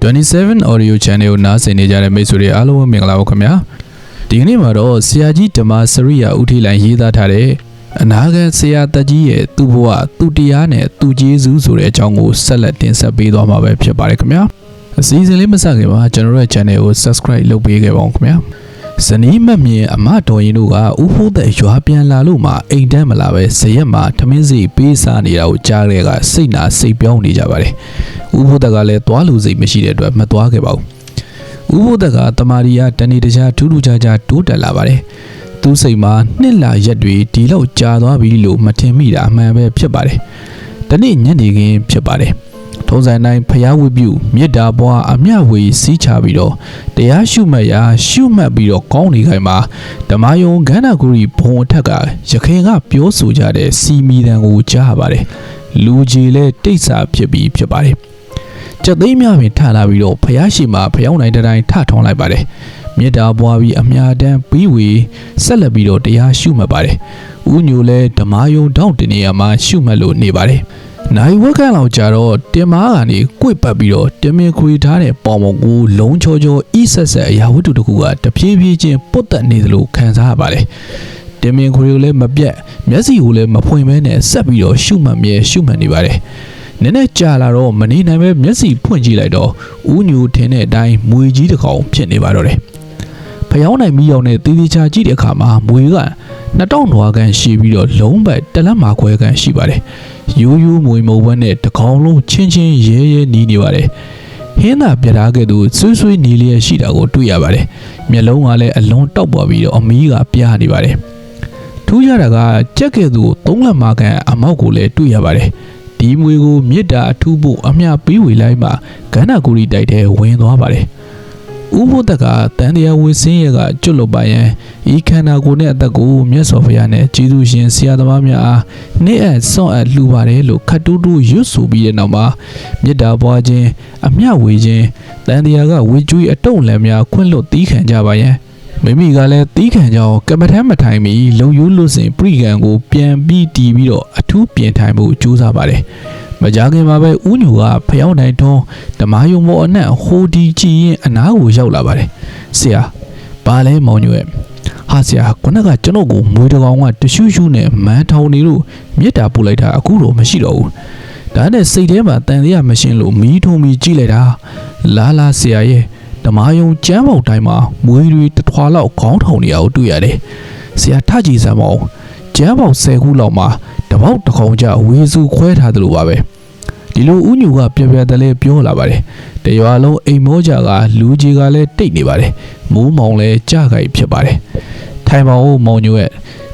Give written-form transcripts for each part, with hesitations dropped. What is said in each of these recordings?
27 audio channel ကိုနားဆင်နေကြတဲ့မိတ်ဆွေတွေအားလုံးမင်္ဂလာပါခင်ဗျာဒီကနေ့မှာတော့ဆရာကြီးဓမ္မစရိယာဦးထီလိုင်ရေးသားထားတဲ့အနာဂတ်ဆရာတကြီးရဲ့သူ့ဘဝသူ့တရားနဲ့သူ့ကျေးဇူးဆိုတဲ့အကြောင်းကိုဆက်လက်တင်ဆက်ပေးသွားမှာပဲဖြစ်ပါတယ်ခင်ဗျာအစီအစဉ်လေးမစခင်မှာကျွန်တော်ရဲ့ channel ကို subscribe လုပ်ပေးခဲ့ပါဦးခင်ဗျာဇနီးမမြင်အမတော်ရင်တို့ကဥဖိုးသက်ရွာပြန်လာလို့မှအိမ်တန်းမလာပဲဇရက်မှာထမင်းစီပေးစားနေတာကိုကြားတဲ့ကစိတ်နာစိတ်ပြောင်းနေကြပါတယ်ဥဖိုးသက်ကလည်းသွားလူစိတ်မရှိတဲ့အတွက်မသွားခဲ့ပါဘူးဥဖိုးသက်ကတမာရီယာတနေ့တခြားထူးထူးခြားခြားတိုးတက်လာပါတယ်သူစိတ်မှာနှစ်လရက်တွေဒီလောက်ကြာသွားပြီလို့မထင်မိတာအမှန်ပဲဖြစ်ပါတယ်တနေ့ညနေခင်းဖြစ်ပါတယ်ထုံးစံတိုင်းဖျားဝိပြုမေတ္တာပွားအမျှဝေစီးချပြီးတော့တရားရှုမှတ်ရာရှုမှတ်ပြီးတော့ကောင်းနေခိုင်မှာဓမ္မယုံကန္နာဂုရီဘုံအထက်ကရခင်ကပြောဆိုကြတဲ့စီမီတန်ကိုကြားပါတယ်လူကြီးလဲတိတ်ဆာဖြစ်ပြီးဖြစ်ပါတယ်ကြက်သိမ်းများပင်ထလာပြီးတော့ဖျားရှိမှာဖျောင်းနိုင်တဲ့တိုင်းထထောင်းလိုက်ပါတယ်မေတ္တာပွားပြီးအမြတမ်းပြီးဝေဆက်လက်ပြီးတော့တရားရှုမှတ်ပါတယ်ဥညိုလဲဓမ္မယုံတောင်းတင်နေရမှာရှုမှတ်လို့နေပါတယ်နိုင်ဝက်ကန်လောက်ကြတော့တင်မားကနေကွေ့ပတ်ပြီးတော့တင်မင်ခွေထားတဲ့ပေါင်ပုံကိုလုံးချောချောဤဆက်ဆက်အရာဝတ္ထုတစ်ခုကတဖြည်းဖြည်းချင်းပုတ်တက်နေသလိုခံစားရပါတယ်တင်မင်ခွေကိုလည်းမပြတ်မျက်စိကိုလည်းမဖွင့်မဲနဲ့ဆက်ပြီးတော့ရှုမှတ်မြဲရှုမှတ်နေပါတယ်နည်းနည်းကြာလာတော့မနေနိုင်ပဲမျက်စိဖွင့်ကြည့်လိုက်တော့ဥညူထင်းတဲ့အတိုင်းမွေကြီးတစ်ကောင်ဖြစ်နေပါတော့တယ်ဖျောင်းနိုင်မီအောင်နဲ့တေးသေးချာကြည့်တဲ့အခါမှာမွေက2000နွားကန်ရှိပြီးတော့လုံးပတ်တလက်မှာခွဲကန်ရှိပါတယ်ရိုးရိုးမွေမုံဝဲနဲ့တကောင်လုံးချင်းချင်းရဲရဲနီးနေပါတယ်ဟင်းသာပြထားခဲ့သူဆွေးဆွေးနီးလျက်ရှိတာကိုတွေ့ရပါတယ်မျက်လုံးကလည်းအလွန်တောက်ပွားပြီးတော့အမီးကပြားနေပါတယ်ထူးရတာကကြက်ခဲ့သူ3လက်မှာကန်အမောက်ကိုလည်းတွေ့ရပါတယ်ဒီမွေကိုမြစ်တာအထူးဖို့အမျှပေးဝေလိုက်မှကန္နာဂူရီတိုက်ထဲဝင်သွားပါတယ်ဥဖို့တက်ကတန်တရားဝေစင်းရကကျွတ်လွတ်ပါရန်ဤခန္ဓာကိုယ်နဲ့အသက်ကိုမြတ်စွာဘုရားနဲ့ကျေးဇူးရှင်ဆရာသမားများအားနေ့အစွန့်အပ်လှူပါတယ်လို့ခတ်တူးတူးရွတ်ဆိုပြီးတဲ့နောက်မှာမေတ္တာပွားခြင်းအမျှဝေခြင်းတန်တရားကဝေကျွေးအတုံးလည်းများခွင့်လွတ်သီးခံကြပါရန်မိမိကလည်းသီးခံကြောင်းကမ္မထမ်းမထိုင်မီလုံယိုးလွတ်စဉ်ပြိကံကိုပြန်ပြီးတီးပြီးတော့အထူးပြင်ထိုင်မှုကြိုးစားပါတယ်မကြခင်မှာပဲဥညူကဖျောင်းနိုင်တွန်းဓမ္မယုံမောအနက်ဟိုဒီကြည့်ရင်အနားကိုရောက်လာပါတယ်ဆရာဘာလဲမောင်ညွရဲ့ဟာဆရာခုနကကျွန်တော်ကိုမွေးတကောင်ကတရှူးရှူးနဲ့မန်းထောင်နေလို့မြစ်တာပို့လိုက်တာအခုတော့မရှိတော့ဘူးဒါနဲ့စိတ်ထဲမှာတန်တရားမရှင်းလို့မီးထုံပြီးကြည့်လိုက်တာလာဆရာရဲ့ဓမ္မယုံကျမ်းပေါက်တိုင်းမှာမွေးတွေတထွာလောက်ခေါင်းထောင်နေရအောင်တွေ့ရတယ်ဆရာထကြည့်စမ်းပါဦးကျမ်းပေါက်10ခုလောက်မှာတပေါက်တစ်ကောင်ကြဝေစုခွဲထားသလိုပါပဲဒီလိုဥညူကပြပြတလဲပြောလာပါတယ်တရွာလုံးအိမ်မောကြကလူကြီးကလည်းတိတ်နေပါတယ်မိုးမောင်လည်းကြကြိုက်ဖြစ်ပါတယ်ထိုင်ပါဦးမောင်ညွရဲ့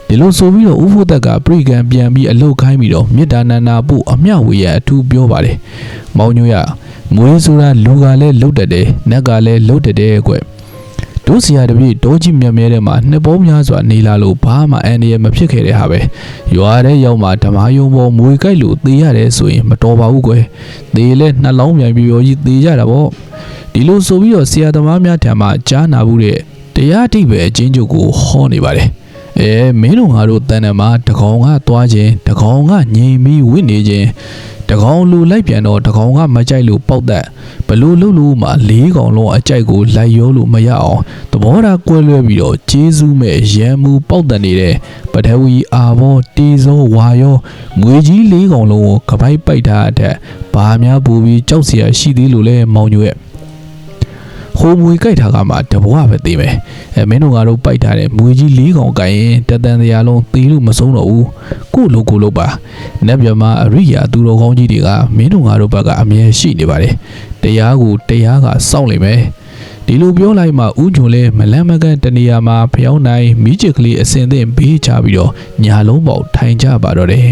ဒီလိုဆိုပြီးတော့ဥဖို့သက်ကပြိကံပြန်ပြီးအလုတ်ခိုင်းပြီးတော့မေတ္တာနန္နာဖို့အမျှဝေရအထူးပြောပါတယ်မောင်ညွရမွေးဆိုတာလူကလည်းလှုပ်တတ်တယ်နတ်ကလည်းလှုပ်တတ်တယ်ကွတို့ဆရာတပည့်တောကြီးမြတ်မြဲတဲ့မှာနှစ်ပေါင်းများစွာနေလာလို့ဘာမှအန္တရာယ်မဖြစ်ခဲ့တဲ့ဟာပဲရွာထဲရောက်မှဓမ္မယုံပေါ်မွေကြိုက်လို့သေရတယ်ဆိုရင်မတော်ပါဘူးကွယ်သေလဲနှလုံးမြိုင်ပြီးရောကြီးသေကြတာပေါ့ဒီလိုဆိုပြီးတော့ဆရာသမားများထံမှာကြားနာမှုတဲ့တရားအဓိပ္ပာယ်အချင်းချုပ်ကိုဟောနေပါတယ်မင်းတို့ငါတို့တန်တမှာတကောင်ကသွားခြင်းတကောင်ကငြိမ်ပြီးဝိနေခြင်းတကောင်လူလိုက်ပြန်တော့တကောင်ကမကြိုက်လို့ပေါက်သက်ဘလို့လှုပ်လို့မှ4ကောင်လုံးအကြိုက်ကိုလိုက်ရောလို့မရအောင်သဘောထားကွဲလွဲပြီးတော့ကျေးဇူးမဲ့ရန်မှုပေါက်သက်နေတဲ့ပထဝီအာဘောတေဇောဝါယောငွေကြီး4ကောင်လုံးကိုကပိုက်ပိုက်ထားတဲ့ဘာများပူပြီးကြောက်စရာရှိသေးလို့လဲမောင်ညွရဲ့ဟိုမွေကြိုက်ထားကမှတဘွားပဲသေးမယ်မင်းတို့ကတော့ပိုက်ထားတဲ့မွေကြီး4ကောင်ကိုင်ရင်တတန်တရားလုံးသေးလို့မဆုံးတော့ဘူးကိုလိုပါနတ်မြမအရိယာသူတော်ကောင်းကြီးတွေကမင်းတို့ငါတို့ဘက်ကအမြဲရှိနေပါတယ်တရားကိုတရားကစောင့်လိမ့်မယ်ဒီလိုပြောလိုက်မှဥညွန်လဲမလန့်မကန့်တနေရာမှာဖျောင်းနိုင်မိချစ်ကလေးအစင်သင့်ဘေးချပြီးတော့ညာလုံးပေါက်ထိုင်ကြပါတော့တယ်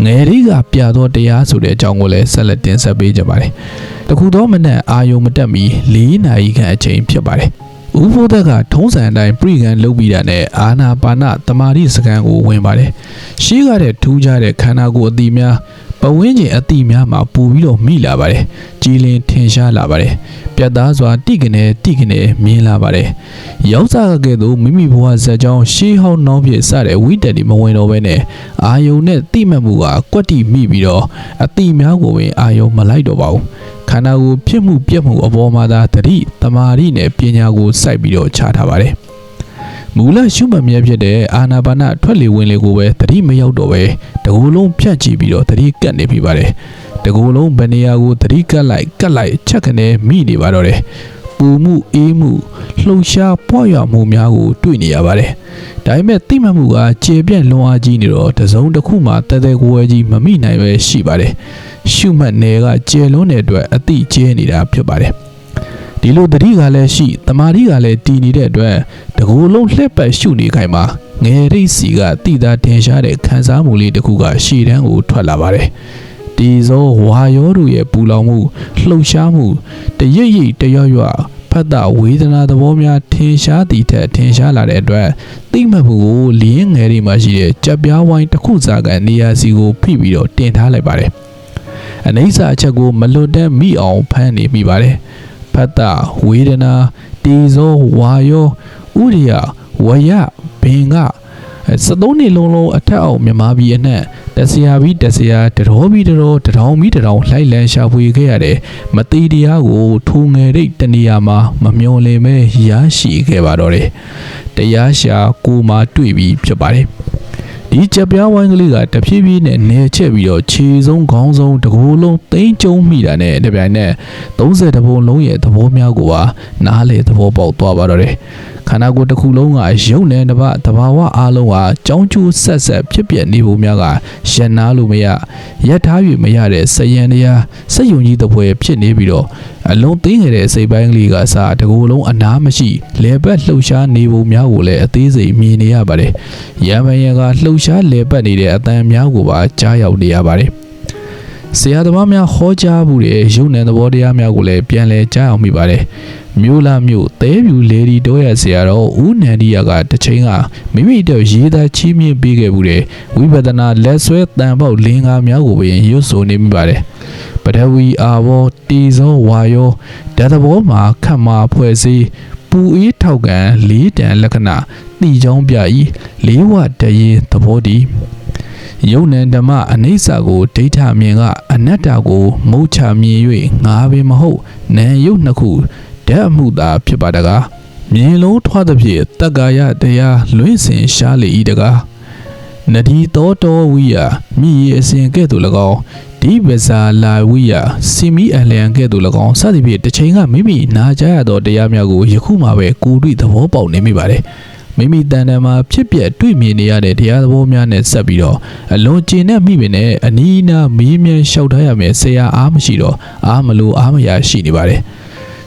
ငယ်လေးကပြတော့တရားဆိုတဲ့အကြောင်းကိုလည်းဆက်လက်တင်ဆက်ပေးကြပါတယ်တခုသောမနက်အာယုံမတက်မီ4နာရီခန့်အချိန်ဖြစ်ပါတယ်ဥဖိုးသက်ကထုံးစံအတိုင်းပြိကန်လုပ်ပြီးတာနဲ့အာနာပါနတမာတိစကန်ကိုဝင်ပါတယ်ရှေးကတဲ့ထူးခြားတဲ့ခန္ဓာကိုယ်အတိများပဝင်းကျင်အတိများမှာပူပြီးတော့မိလာပါတယ်ကြည်လင်ထင်ရှားလာပါတယ်ပြတ်သားစွာတိကနေမြင်လာပါတယ်ရောက်စားခဲ့သူမိမိဘဝဇာတ်ကြောင်းရှေးဟောင်းနှောင်းပြစတဲ့ဝိတက်ဒီမဝင်တော့ဘဲနဲ့အာယုံနဲ့တိမှတ်မှုကကွက်တိမိပြီးတော့အတိများကိုပင်အာယုံမလိုက်တော့ပါဘူး ခန္ဓာကိုယ်ဖြစ်မှုပြက်မှုအပေါ်မှာသာတတိတမာတိနဲ့ပညာကိုစိုက်ပြီးတော့ချထားပါတယ်မူလရှုမှတ်မြဲဖြစ်တဲ့အာနာပါနထွက်လေဝင်လေကိုပဲတတိမရောက်တော့ပဲတကူလုံးဖြတ်ကြည့်ပြီးတော့တတိကတ်နေပြီပါတယ်တကူလုံးဗနေယာကိုတတိကတ်လိုက်ကတ်လိုက်ချက်ခနဲ့မိနေပါတော့တယ်ပူမှုအေးမှုလှုပ်ရှားပွားရွာမှုများကိုတွေ့နေရပါတယ်ဒါပေမဲ့သိမှတ်မှုကကျေပြန့်လွန်အားကြီးနေတော့တစုံတစ်ခုမှတသက်ကိုယ်ကြီးမမိနိုင်ပဲရှိပါတယ်ရှုမှတ်နယ်ကကျေလွန်းတဲ့အတွက်အတိကျဲနေတာဖြစ်ပါတယ်ဒီလိုတတိကလည်းရှိတမာတိကလည်းတည်နေတဲ့အတွက်တကူလုံးလှက်ပတ်ရှုနေခိုင်မှာငယ်ရိပ်စီကတိတာတင်ရှားတဲ့ခံစားမှုလေးတစ်ခုကရှည်တန်းကိုထွက်လာပါတယ်ဒီသောဝါယောတို့ရဲ့ပူလောင်မှုလှုပ်ရှားမှုတရိပ်ရိပ်တရွရွဖတ်တာဝေဒနာသဘောများထင်ရှားသည်ထက်ထင်ရှားလာတဲ့အတွက်သိမှတ်မှုကိုလင်းငယ်တွေမှာရှိတဲ့ကြက်ပြားဝိုင်းတစ်ခုစာကနေရာစီကိုဖိပြီးတော့တင်ထားလိုက်ပါတယ်အနိစ္စအချက်ကိုမလွတ်တဲ့မိအောင်ဖမ်းနေမိပါတယ်ဖတ်တာဝေဒနာတေဇောဝါယောဥရိယဝယဘင်္ဂ73နှစ်လုံးအထက်အောင်မြမပြီးအနှံ့တဆရာပြီးတဆရာတတော်ပြီးတတော်တထောင်ပြီးတထောင်လှိုက်လန်းရှာဖွေခဲ့ရတဲ့မတိတရားကိုထိုငယ်ရိတ်တနေရာမှာမမျော်လင့်မဲရရှိခဲ့ပါတော့တယ်တရားရှာကိုမှတွေ့ပြီးဖြစ်ပါတယ်ဒီကြက်ပြားဝိုင်းကလေးကတဖြည်းဖြည်းနဲ့နေချက်ပြီးတော့ခြေဆုံးခေါင်းဆုံးတကူလုံးသိမ်းကျုံမိတာနဲ့တပြိုင်နက်30ဘုံလုံးရဲ့သဘောများကိုပါနားလေသဘောပေါက်သွားပါတော့တယ်ခန္ဓာကိုယ်တစ်ခုလုံးကရုပ်နဲ့တပတ်တဘာဝအားလုံးဟာကြောင်းကျိုးဆက်ဆက်ဖြစ်ပြနေပုံများကရနာလို့မရရက်ထား၍မရတဲ့စယံတရားစက်ယုံကြီးတစ်ပွဲဖြစ်နေပြီးတော့အလုံးသိငယ်တဲ့စိတ်ပိုင်းကလေးကစားတကူလုံးအနားမရှိလေပတ်လှုပ်ရှားနေပုံများကိုလည်းအသေးစိတ်မြင်နေရပါတယ်ရံပန်ရံကလှုပ်ရှားလေပတ်နေတဲ့အတန်များကိုပါကြားရောက်နေရပါတယ်ဆရာသမားများဟောကြားမှုတဲ့ရုပ်နဲ့သဘောတရားများကိုလည်းပြန်လည်ကြားအောင်မိပါတယ်မြို့လာမြို့သဲပြူလေဒီတော့ရဆရာတော်ဦးနန္ဒီယာကတစ်ချိန်ကမိမိတို့ရေးသားချီးမြှင့်ပေးခဲ့မှုတဲ့ဝိပဿနာလက်ဆွဲတန်ပေါက်လင်္ကာများကိုပင်ရွတ်ဆိုနေမိပါတယ်ပထဝီအာဘောတေဇောဝါယောဓာတ်သဘောမှာခတ်မာဖွဲ့စည်းပူအေးထောက်ကန်လေးတန်လက္ခဏာတိချောင်းပြဤလေးဝတရေသဘောတည်ယုံနံဓမ္မအနိစ္စကိုဒိဋ္ဌမြင်ကအနတ္တကိုမုတ်ချမြင်၍ငါပင်မဟုတ်နံယုတ်နှစ်ခုဓာတ်မှုသာဖြစ်ပါတကားမြင်လုံးထွားသဖြင့်တက္ကာယတရားလွင့်စင်ရှားလေဤတကားနဒီတောတောဝိယမိရအစဉ်ကဲ့သို့၎င်းဒီပဇာလာဝိယစီမီအလျံကဲ့သို့၎င်းစသဖြင့်တစ်ချိန်ကမိမိနာကြားရသောတရားများကိုယခုမှပဲကိုယ်တွေ့သဘောပေါက်နေမိပါတယ်မိမိတန်တန်မှာဖြစ်ပျက်တွေ့မြင်နေရတဲ့တရားသဘောများနဲ့ဆက်ပြီးတော့အလွန်ကျဉ်နဲ့မိပင်နဲ့အနီးနားမေးမြန်းလျှောက်ထားရမယ်ဆရာအားမရှိတော့အားမလို့အားမရရှိနေပါတယ်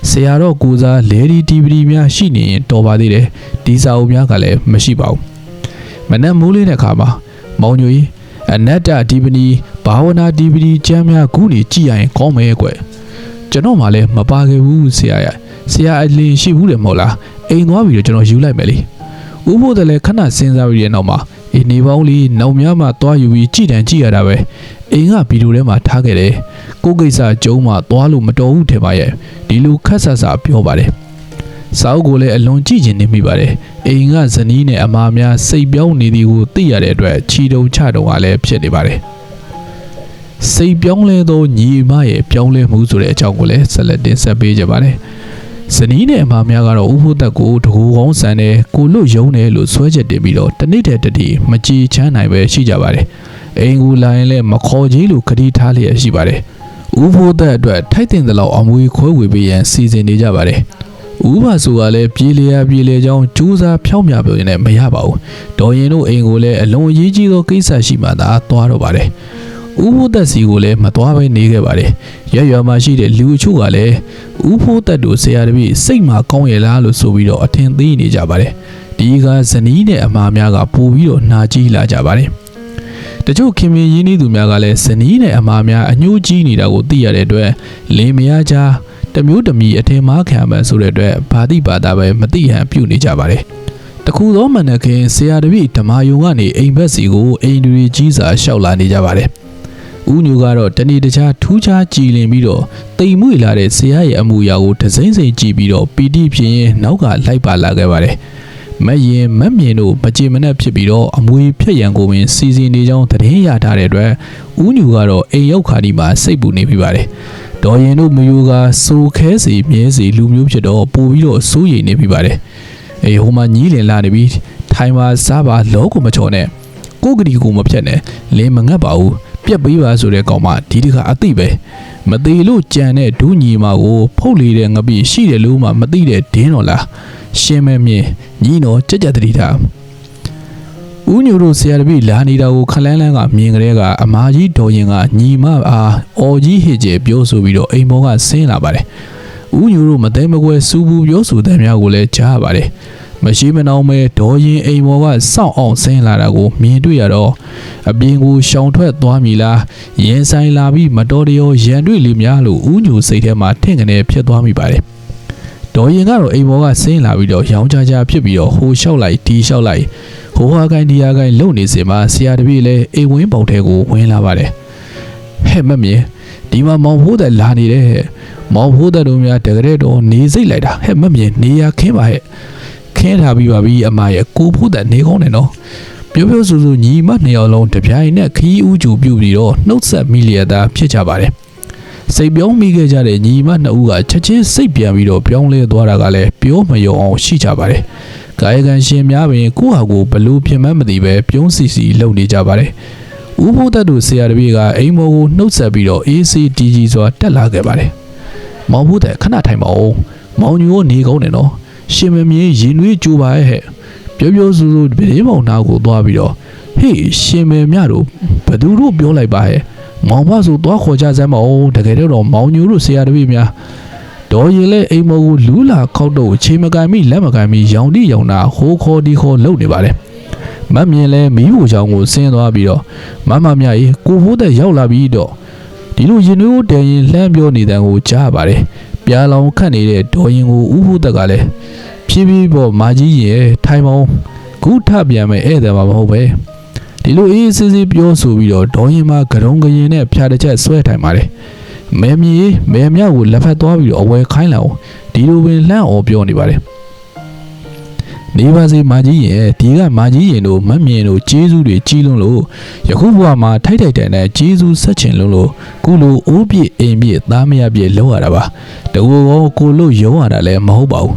ဆရာတော်ကိုစားလေဒီတီဗီများရှိနေရင်တော်ပါသေးတယ်ဒီစာအုပ်များကလည်းမရှိပါဘူးမနက်မိုးလေးတဲ့ခါမှာမောင်ညွေအနတ္တဒီပနီဘာဝနာဒီပနီကျမ်းများခုနေကြည့်ရရင်ကောင်းမယ်ကွကျွန်တော်မှလည်းမပါခဲ့ဘူးဆရာအလင်းရှိဘူးတယ်မဟုတ်လားအိမ်သွားပြီးတော့ကျွန်တော်ယူလိုက်မယ်လေဥဖို့တယ်လည်းခဏစဉ်းစားပြီးတဲ့နောက်မှာအေးနေပေါင်းလေးနောက်များမှသွားယူပြီးကြည်တန်ကြည့်ရတာပဲအိမ်ကဗီဒီယိုထဲမှာထားခဲ့တယ်ကိုကိစ္စကျုံးမှသွားလို့မတော်ဘူးထင်ပါရဲ့ဒီလိုခက်ဆတ်ဆာပြောပါတယ်စာအုပ်ကိုလည်းအလွန်ကြည့်ကျင်နေမိပါတယ်အိမ်ကဇနီးနဲ့အမများစိတ်ပြောင်းနေသည်ကိုသိရတဲ့အတွက်ချီတုံချတုံကလည်းဖြစ်နေပါတယ်စိတ်ပြောင်းလဲသောညီမရဲ့ပြောင်းလဲမှုဆိုတဲ့အကြောင်းကိုလည်းဆက်လက်တင်ဆက်ပေးကြပါတယ်ဇနီးနဲ့အမများကတော့ဥဖို့သက်ကိုတကူကောင်းဆန်တယ်ကိုလွတ်ယုံတယ်လို့ဆွဲချက်တင်ပြီးတော့တနေ့တည်းမကြည်ချမ်းနိုင်ပဲရှိကြပါတယ်အိမ်ကူလာရင်လည်းမခေါ်ကြီးလို့ခတိထားလျက်ရှိပါတယ်ဥဖို့သက်အတွက်ထိုက်တင်တဲ့လောက်အမွေခွဲဝေပေးရန်စီစဉ်နေကြပါတယ်ဥပဆိုကလည်းပြေလေကြောင်းကြိုးစားဖြောင်းပြပြောနေမရပါဘူးဒေါ်ရင်တို့အိမ်ကိုလည်းအလွန်အရေးကြီးသောကိစ္စရှိမှသာသွားတော့ပါတယ်ဥဖို့သက်စီကိုလည်းမသွားဘဲနေခဲ့ပါတယ်ရွာမှာရှိတဲ့လူအချို့ကလည်းဥဖို့သက်တို့ဆရာတပည့်စိတ်မှာကောင်းရလားလို့ဆိုပြီးတော့အထင်သေးနေကြပါတယ်ဒီကဇနီးနဲ့အမများကပို့ပြီးတော့နှာကြီးလာကြပါတယ်တချို့ခင်မင်းရင်းနှီးသူများကလည်းဇနီးနဲ့အမများအညှိုးကြီးနေတာကိုသိရတဲ့အတွက်လင်မယားကြားတမျိုးတမီအထင်မှားခံမှန်ဆိုတဲ့အတွက်ဘာတိဘာသာပဲမသိဟန်ပြုနေကြပါတယ်တခုသောမနက်ခင်းဆရာတပည့်ဓမ္မယုံကနေအိမ်ဘက်စီကိုအိမ်တွေကြီးစာလျှောက်လာနေကြပါတယ်ဦးညိုကတော့တနေ့တခြားထူးခြားကြည်လင်ပြီးတော့တိမ်မွေလာတဲ့ဆရာရဲ့အမူအရာကိုတစိမ့်စိမ့်ကြည့်ပြီးတော့ပီတိဖြစ်ရင်နောက်ကလိုက်ပါလာခဲ့ပါတယ်မရင်မမြင်တို့မကြေမနက်ဖြစ်ပြီးတော့အမွေဖြက်ရန်ကိုပင်စီစဉ်နေကြောင်းသတင်းရထားတဲ့အတွက်ဦးညိုကတော့အိမ်ရောက်ခါဒီမှာစိတ်ပူနေပြီပါတယ် ဒေါ်ရင်တို့မျိုးကစိုးခဲစီမြဲစီလူမျိုးဖြစ်တော့ပို့ပြီးတော့စိုးရိမ်နေပြီပါတယ်အေးဟိုမှာညီးလင်လာနေပြီထိုင်ပါစားပါလောကိုမချော်နဲ့ကိုကတိကိုမဖြတ်နဲ့လင်းမငတ်ပါဘူးပြက်ပေးပါဆိုတဲ့ကောင်မဒီတခါအသိပဲမသေးလို့ကြံတဲ့ဒူးညီမကိုဖုတ်လေတဲ့ငပိရှိတယ်လို့မှမသိတဲ့ဒင်းတော်လားရှင်းမဲမြင်ညီတော်ကြက်ကြက်တတိထားဦးညိုတို့ဆရာတပည့်လာနေတာကိုခလန်းလန်းကမြင်ကြတဲ့ကအမားကြီးဒေါ်ရင်ကညီမအားအော်ကြီးဟစ်ကျဲပြောဆိုပြီးတော့အိမ်ပေါ်ကဆင်းလာပါတယ်ဦးညိုတို့မသိမကွဲစူဘူးပြောဆိုတဲ့များကိုလည်းကြားပါတယ်မရှိမနှောင်းမဲဒေါ်ရင်အိမ်ပေါ်ကစောင့်အောင်ဆင်းလာတာကိုမြင်တွေ့ရတော့အပြင်ကိုရှောင်ထွက်သွားမိလားရင်ဆိုင်လာပြီးမတော်တရောရန်တွေ့လိများလို့ဦးညိုစိတ်ထဲမှာထင်ကနေဖြစ်သွားမိပါတယ်ဒေါ်ရင်ကတော့အိမ်ပေါ်ကဆင်းလာပြီးတော့ရောင်ချာချာဖြစ်ပြီးတော့ဟိုလျှောက်လိုက်ဒီလျှောက်လိုက်ဟိုဟာကိုင်းဒီဟာကိုင်းလုံနေစင်မှာဆရာတပည့်လည်းအိမ်ဝင်းပေါက်ထဲကိုဝင်လာပါတယ်ဟဲ့မမြင်ဒီမှာမောင်ဖိုးတဲ့လာနေတဲ့မောင်ဖိုးတဲ့တို့များတကယ်တော့နေစိတ်လိုက်တာဟဲ့မမြင်နေရခင်းပါဟဲ့ခင်းထားပြီးပါပြီအမရဲ့ကိုဖိုးတဲ့နေကောင်းတယ်နော်ပြောပြောဆိုဆိုညီမနှစ်ယောက်လုံးတပြိုင်နက်ခီးဦးကျူပြုတ်ပြီးတော့နှုတ်ဆက်မိလျက်သားဖြစ်ကြပါတယ်စိတ်ပြောင်းမိခဲ့ကြတဲ့ညီမနှစ်ဦးကချက်ချင်းစိတ်ပြန်ပြီးတော့ပြောင်းလဲသွားတာကလည်းပြောမယုံအောင်ရှိကြပါတယ်ကာယကံရှင်များပင်ကိုယ့်ဟာကိုဘလို့ပြင်မမသိပဲပြုံးစီစီလုပ်နေကြပါတယ်။ဦးဘိုးသက်တို့ဆရာတပည့်ကအိမ်မော်ကိုနှုတ်ဆက်ပြီးတော့ ACDG စွာတက်လာခဲ့ပါတယ်။မောင်ဘိုးသက်ခဏထိုင်ပါဦး။မောင်ညိုနေကောင်းတယ်နော်။ရှင်မမြင်ရင်နှွေးကြိုးပါရဲ့ဟဲ့။ပြောပြောဆိုဆိုဗေးမောင်နာကိုသွားပြီးတော့ဟေးရှင်မမြတို့ဘသူတို့ပြောလိုက်ပါရဲ့။မောင်မဆိုသွားခေါ်ကြစမ်းမအောင်တကယ်တော့မောင်ညိုတို့ဆရာတပည့်များဒေါ်ရင်လည်းအိမ်မော်ကိုလူးလာခောက်တော့ချိန်မကန်မိလက်မကန်မိရောင်တိရောင်နာဟိုးခေါ်ဒီခေါ်လုပ်နေပါတယ်မမြင်လဲမီးဘူချောင်းကိုဆင်းသွားပြီးတော့မမမြကြီးကိုဖိုးတဲ့ရောက်လာပြီးတော့ဒီလိုရင်နှွေးတဲရင်လှမ်းပြောနေတဲ့ကိုကြားပါတယ်ပြာလောင်ခတ်နေတဲ့ဒေါ်ရင်ကိုဦးဖိုးသက်ကလည်းဖြည်းဖြည်းပေါ်မာကြီးရဲ့ထိုင်ပေါင်းခုထပြန်မဲ့ဧည့်သည်မှာမဟုတ်ပဲဒီလိုအေးစစ်စစ်ပြောဆိုပြီးတော့ဒေါ်ရင်မှာကရုံကရင်နဲ့ဖြာတစ်ချက်ဆွဲထိုင်ပါတယ်မဲမီမဲမြောက်ကိုလက်ဖက်သွားပြီးတော့အဝဲခိုင်းလာအောင်ဒီလိုပင်လှမ်းအောင်ပြောနေပါတယ်နေပါစေမာကြီးရဲ့ဒီကမာကြီးရင်တို့မမြင်တို့ကျေးဇူးတွေကြီးလွန်းလို့ယခုဘဝမှာထိုက်ထိုက်တန်တဲ့ကျေးဇူးဆက်ချင်လို့ကုလိုအိုးပြည့်အိမ်ပြည့်သားမရပြည့်လောက်ရတာပါတကူကောကိုလို့ရုံးရတာလည်းမဟုတ်ပါဘူ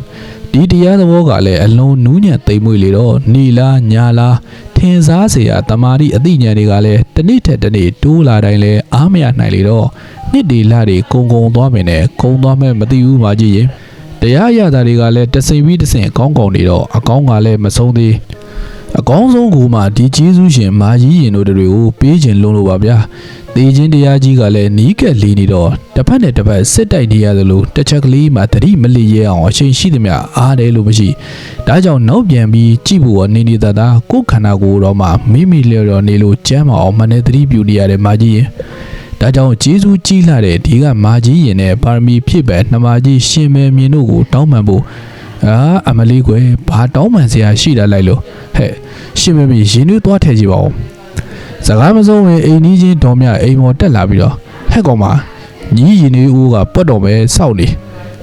းဒီတရားသဘောကလည်းအလုံးနူးညံ့သိမ်မွေ့လေတော့နေလားညာလားထင်စားเสียတမာတိအသိဉာဏ်တွေကလည်းတစ်နေ့ထက်တစ်နေ့တိုးလာတိုင်းလဲအားမရနိုင်လေတော့နှစ်ဒီလာတွေကုံသွားမယ်နဲ့ကုံသွားမယ်မသိဘူးမာကြီးရင်တရားရတာတွေကလည်းတစိမ့်ပြီးတစိမ့်အကောင်းနေတော့အကောင်းကလည်းမဆုံးသေးအကောင်းဆုံးကူမှဒီကျေးဇူးရှင်မာကြီးရင်တို့တွေကိုပေးခြင်းလုံးလို့ပါဗျာသေခြင်းတရားကြီးကလည်းနီးကက်လေးနေတော့တစ်ဖက်နဲ့တစ်ဖက်စစ်တိုက်နေရသလိုတစ်ချက်ကလေးမှတတိမလီရဲအောင်အချိန်ရှိသမျှအားတယ်လို့မရှိဒါကြောင့်နောက်ပြန်ပြီးကြည့်ဖို့နေနေသာကိုယ်ခန္ဓာကိုယ်တော့မှမိလျော်နေလို့ကျမ်းမအောင်မနဲ့တတိပြုနေရတဲ့မာကြီးရင်ဒါကြောင့်ကျေးဇူးကြီးလာတဲ့ဒီကမာကြီးရင်နဲ့ပါရမီဖြစ်ပဲနှမကြီးရှင်မဲမြင်တို့ကိုတောင်းပန်ဖို့အမလေးကွယ်ဘာတောင်းပန်စရာရှိတာလိုက်လို့ဟဲ့ရှင်မဲမြင်ရင်တွေသွားထည့်ကြည့်ပါဦးစကားမဆုံးရင်အိမ်ကြီးချင်းတော်မြအိမ်ပေါ်တက်လာပြီးတော့ဟဲ့ကောင်မညီရင်တွေဦးကပွက်တော်ပဲစောက်နေ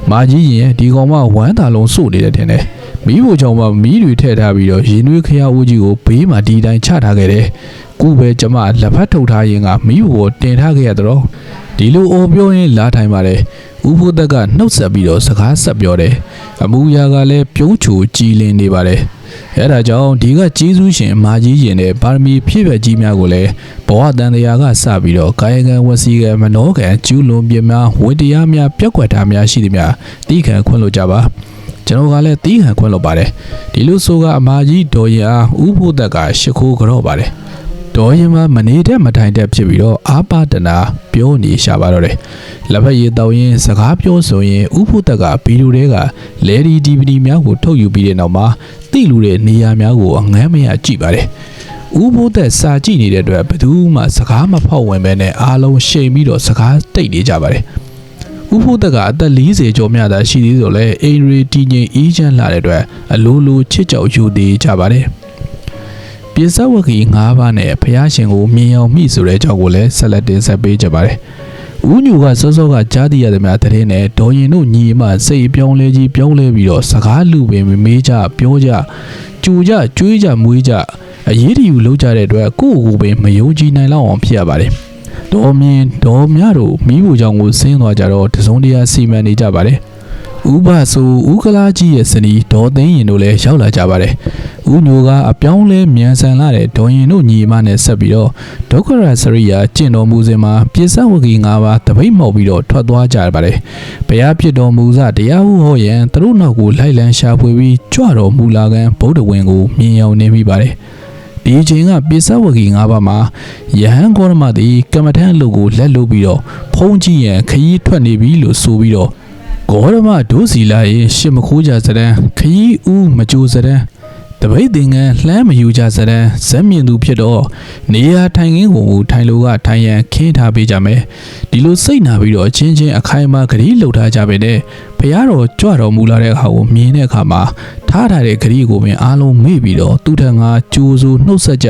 မာကြီးရင်ဒီကောင်မဝမ်းသာလုံးစို့နေတယ်ထင်တယ်မီးဖို့ချောင်းမှာမီးတွေထည့်ထားပြီးတော့ရင်တွေခရဦးကြီးကိုဘေးမှာဒီတိုင်းချထားခဲ့တယ်ခုပဲကျမလက်ဖက်ထုတ်ထားရင်ကမီးဖို့တင်ထားခဲ့ရတော့ဒီလိုအော်ပြောရင်လာထိုင်ပါတယ်ဦးဖို့သက်ကနှုတ်ဆက်ပြီးတော့စကားဆက်ပြောတယ်အမူအရာကလည်းပြုံးချိုကြည်လင်နေပါတယ်အဲဒါကြောင့်ဒီကကျေးဇူးရှင်မာကြီးရင်တဲ့ပါရမီဖြည့်ပြကြီးများကိုလည်းဘဝတန်တရားကစပြီးတော့ကာယကံဝစီကံမနောကံကျူးလွန်ပြများဝိတရားများပြက်ကွက်တာများရှိသည်များတိခံခွင့်လို့ကြပါကျွန်တော်ကလည်းတိခံခွင့်လို့ပါတယ်ဒီလိုဆိုကအမာကြီးဒေါ်ရင်အားဦးဖို့သက်ကရှ िख ိုးကြော့ပါတယ်ဒေါ်ရင်မမနေတဲ့မထိုင်တဲ့ဖြစ်ပြီးတော့အာပါတနာပြောနေရှာပါတော့တယ်လက်ဖက်ရည်တောင်းရင်စကားပြောဆိုရင်ဥဖို့တက်ကဗီဒီယိုတွေကလဲဒီ DVD များကိုထုတ်ယူပြီးတဲ့နောက်မှာသိလူတဲ့နေရာများကိုအငမ်းမရကြည့်ပါတယ်ဥဖို့သက်စာကြည့်နေတဲ့အတွက်ဘယ်သူမှစကားမဖောက်ဝင်ပဲနဲ့အားလုံးရှိန်ပြီးတော့စကားတိတ်နေကြပါတယ်ဥဖို့သက်ကအသက်40ကျော်မြတာရှိသေးဆိုလဲအိမ်ရီတီငိမ်အေးချမ်းလာတဲ့အတွက်အလိုလိုချစ်ကြောက်ယူသေးကြပါတယ်ပြစ္ဆဝဂီ9ပါးနဲ့ဖျားရှင်ကိုမြင်အောင်မိဆိုတဲ့အကြောင်းကိုလည်းဆက်လက်တင်ဆက်ပေးကြပါတယ်။ဦးညူကစောစောကကြားသိရတဲ့များတဲ့နဲ့ဒေါ်ရင်တို့ညီမစိတ်ပြောင်းလဲကြီးပြောင်းလဲပြီးတော့စကားလူပင်မေးကြပြောကြကြူကြကျွေးကြမွေးကြအရေးတယူလုပ်ကြတဲ့အတွက်ကိုယ့်ကိုယ်ပင်မယုံကြည်နိုင်လောက်အောင်ဖြစ်ရပါတယ်။ ဒေါ်မြင့်ဒေါ်မြတို့မိဖို့ကြောင့်ကိုဆင်းသွားကြတော့တစုံတရာစီမံနေကြပါတယ်ဥပဆိုဦးကလာကြီးရဲ့ဇနီးဒေါ်သိန်းရင်တို့လည်းရောက်လာကြပါတယ်ဦးညိုကအပြောင်းလဲမြန်ဆန်လာတဲ့ဒေါ်ရင်တို့ညီမနဲ့ဆက်ပြီးတော့ဒုက္ခရစရိယာကျင့်တော်မူစဉ်မှာပြစ္ဆဝဂီ၅ပါးတပိတ်မှောက်ပြီးတော့ထွက်သွားကြပါတယ်ဘုရားဖြစ်တော်မူစတရားဟုဟောရန်သူတို့နောက်ကိုလိုက်လံရှာဖွေပြီးကြွတော်မူလာကံဗုဒ္ဓဝင်ကိုမြင်ရောက်နေမိပါတယ်ဒီအချိန်ကပြစ္ဆဝဂီ၅ပါးမှာယဟန်ကောရမသည်ကမ္မထံလူကိုလက်လုပြီးတော့ဖုံးကြည့်ရန်ခရီးထွက်နေပြီလို့ဆိုပြီးတော့ဂေါရမဒုစီလာရဲ့ရှစ်မခိုးကြစတဲ့ခရီးဦးမကြိုစတဲ့တပိတ်သင်္ကန်းလှမ်းမယူကြစတဲ့ဇက်မြင့်သူဖြစ်တော့နေရာထိုင်ခင်းကိုထိုင်လိုကထိုင်ရန်ခင်းထားပေးကြမယ်ဒီလိုစိတ်နာပြီးတော့ချင်းချင်းအခိုင်အမာဂရီးလှုပ်ထားကြပေတဲ့ဘုရားတော်ကြွတော်မူလာတဲ့အခါကိုမြင်တဲ့အခါမှာထားထားတဲ့ဂရီးကိုပင်အားလုံးမေ့ပြီးတော့သူထံကကြိုးစိုးနှုတ်ဆက်ကြ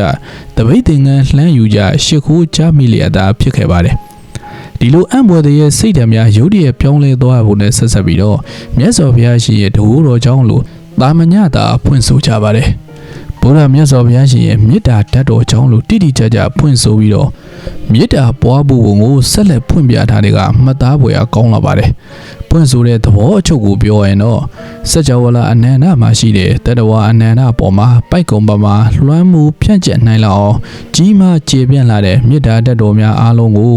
တပိတ်သင်္ကန်းလှမ်းယူကြရှစ်ခိုးချမိလျက်သာဖြစ်ခဲ့ပါတယ်ဒီလိုအံ့ဘွယ်တဲ့စိတ်ဓာတ်များရုတ်တရက်ပြောင်းလဲသွားဖို့နဲ့ဆက်ဆက်ပြီးတော့မြတ်စွာဘုရားရှင်ရဲ့တကူတော်ကြောင့်လို့တာမညတာဖွင့်ဆိုကြပါတယ်ဘုရားမြတ်စွာဘုရားရှင်ရဲ့မေတ္တာဓာတ်တော်ကြောင့်လို့တိတိကျကျဖွင့်ဆိုပြီးတော့မေတ္တာပွားဖို့ကိုဆက်လက်ဖွင့်ပြထားတဲ့ကမှတ်သားဖွယ်ကောင်းလာပါတယ်ဖွင့်ဆိုတဲ့သဘောအချုပ်ကိုပြောရင်တော့စัจ java လာအနန္တမှာရှိတဲ့တတဝါအနန္တပေါ်မှာပိုက်ကုံပမာလွှမ်းမှုဖြန့်ကျက်နိုင်လောက်အောင်ကြီးမားကျေပြန့်လာတဲ့မေတ္တာဓာတ်တော်များအားလုံးကို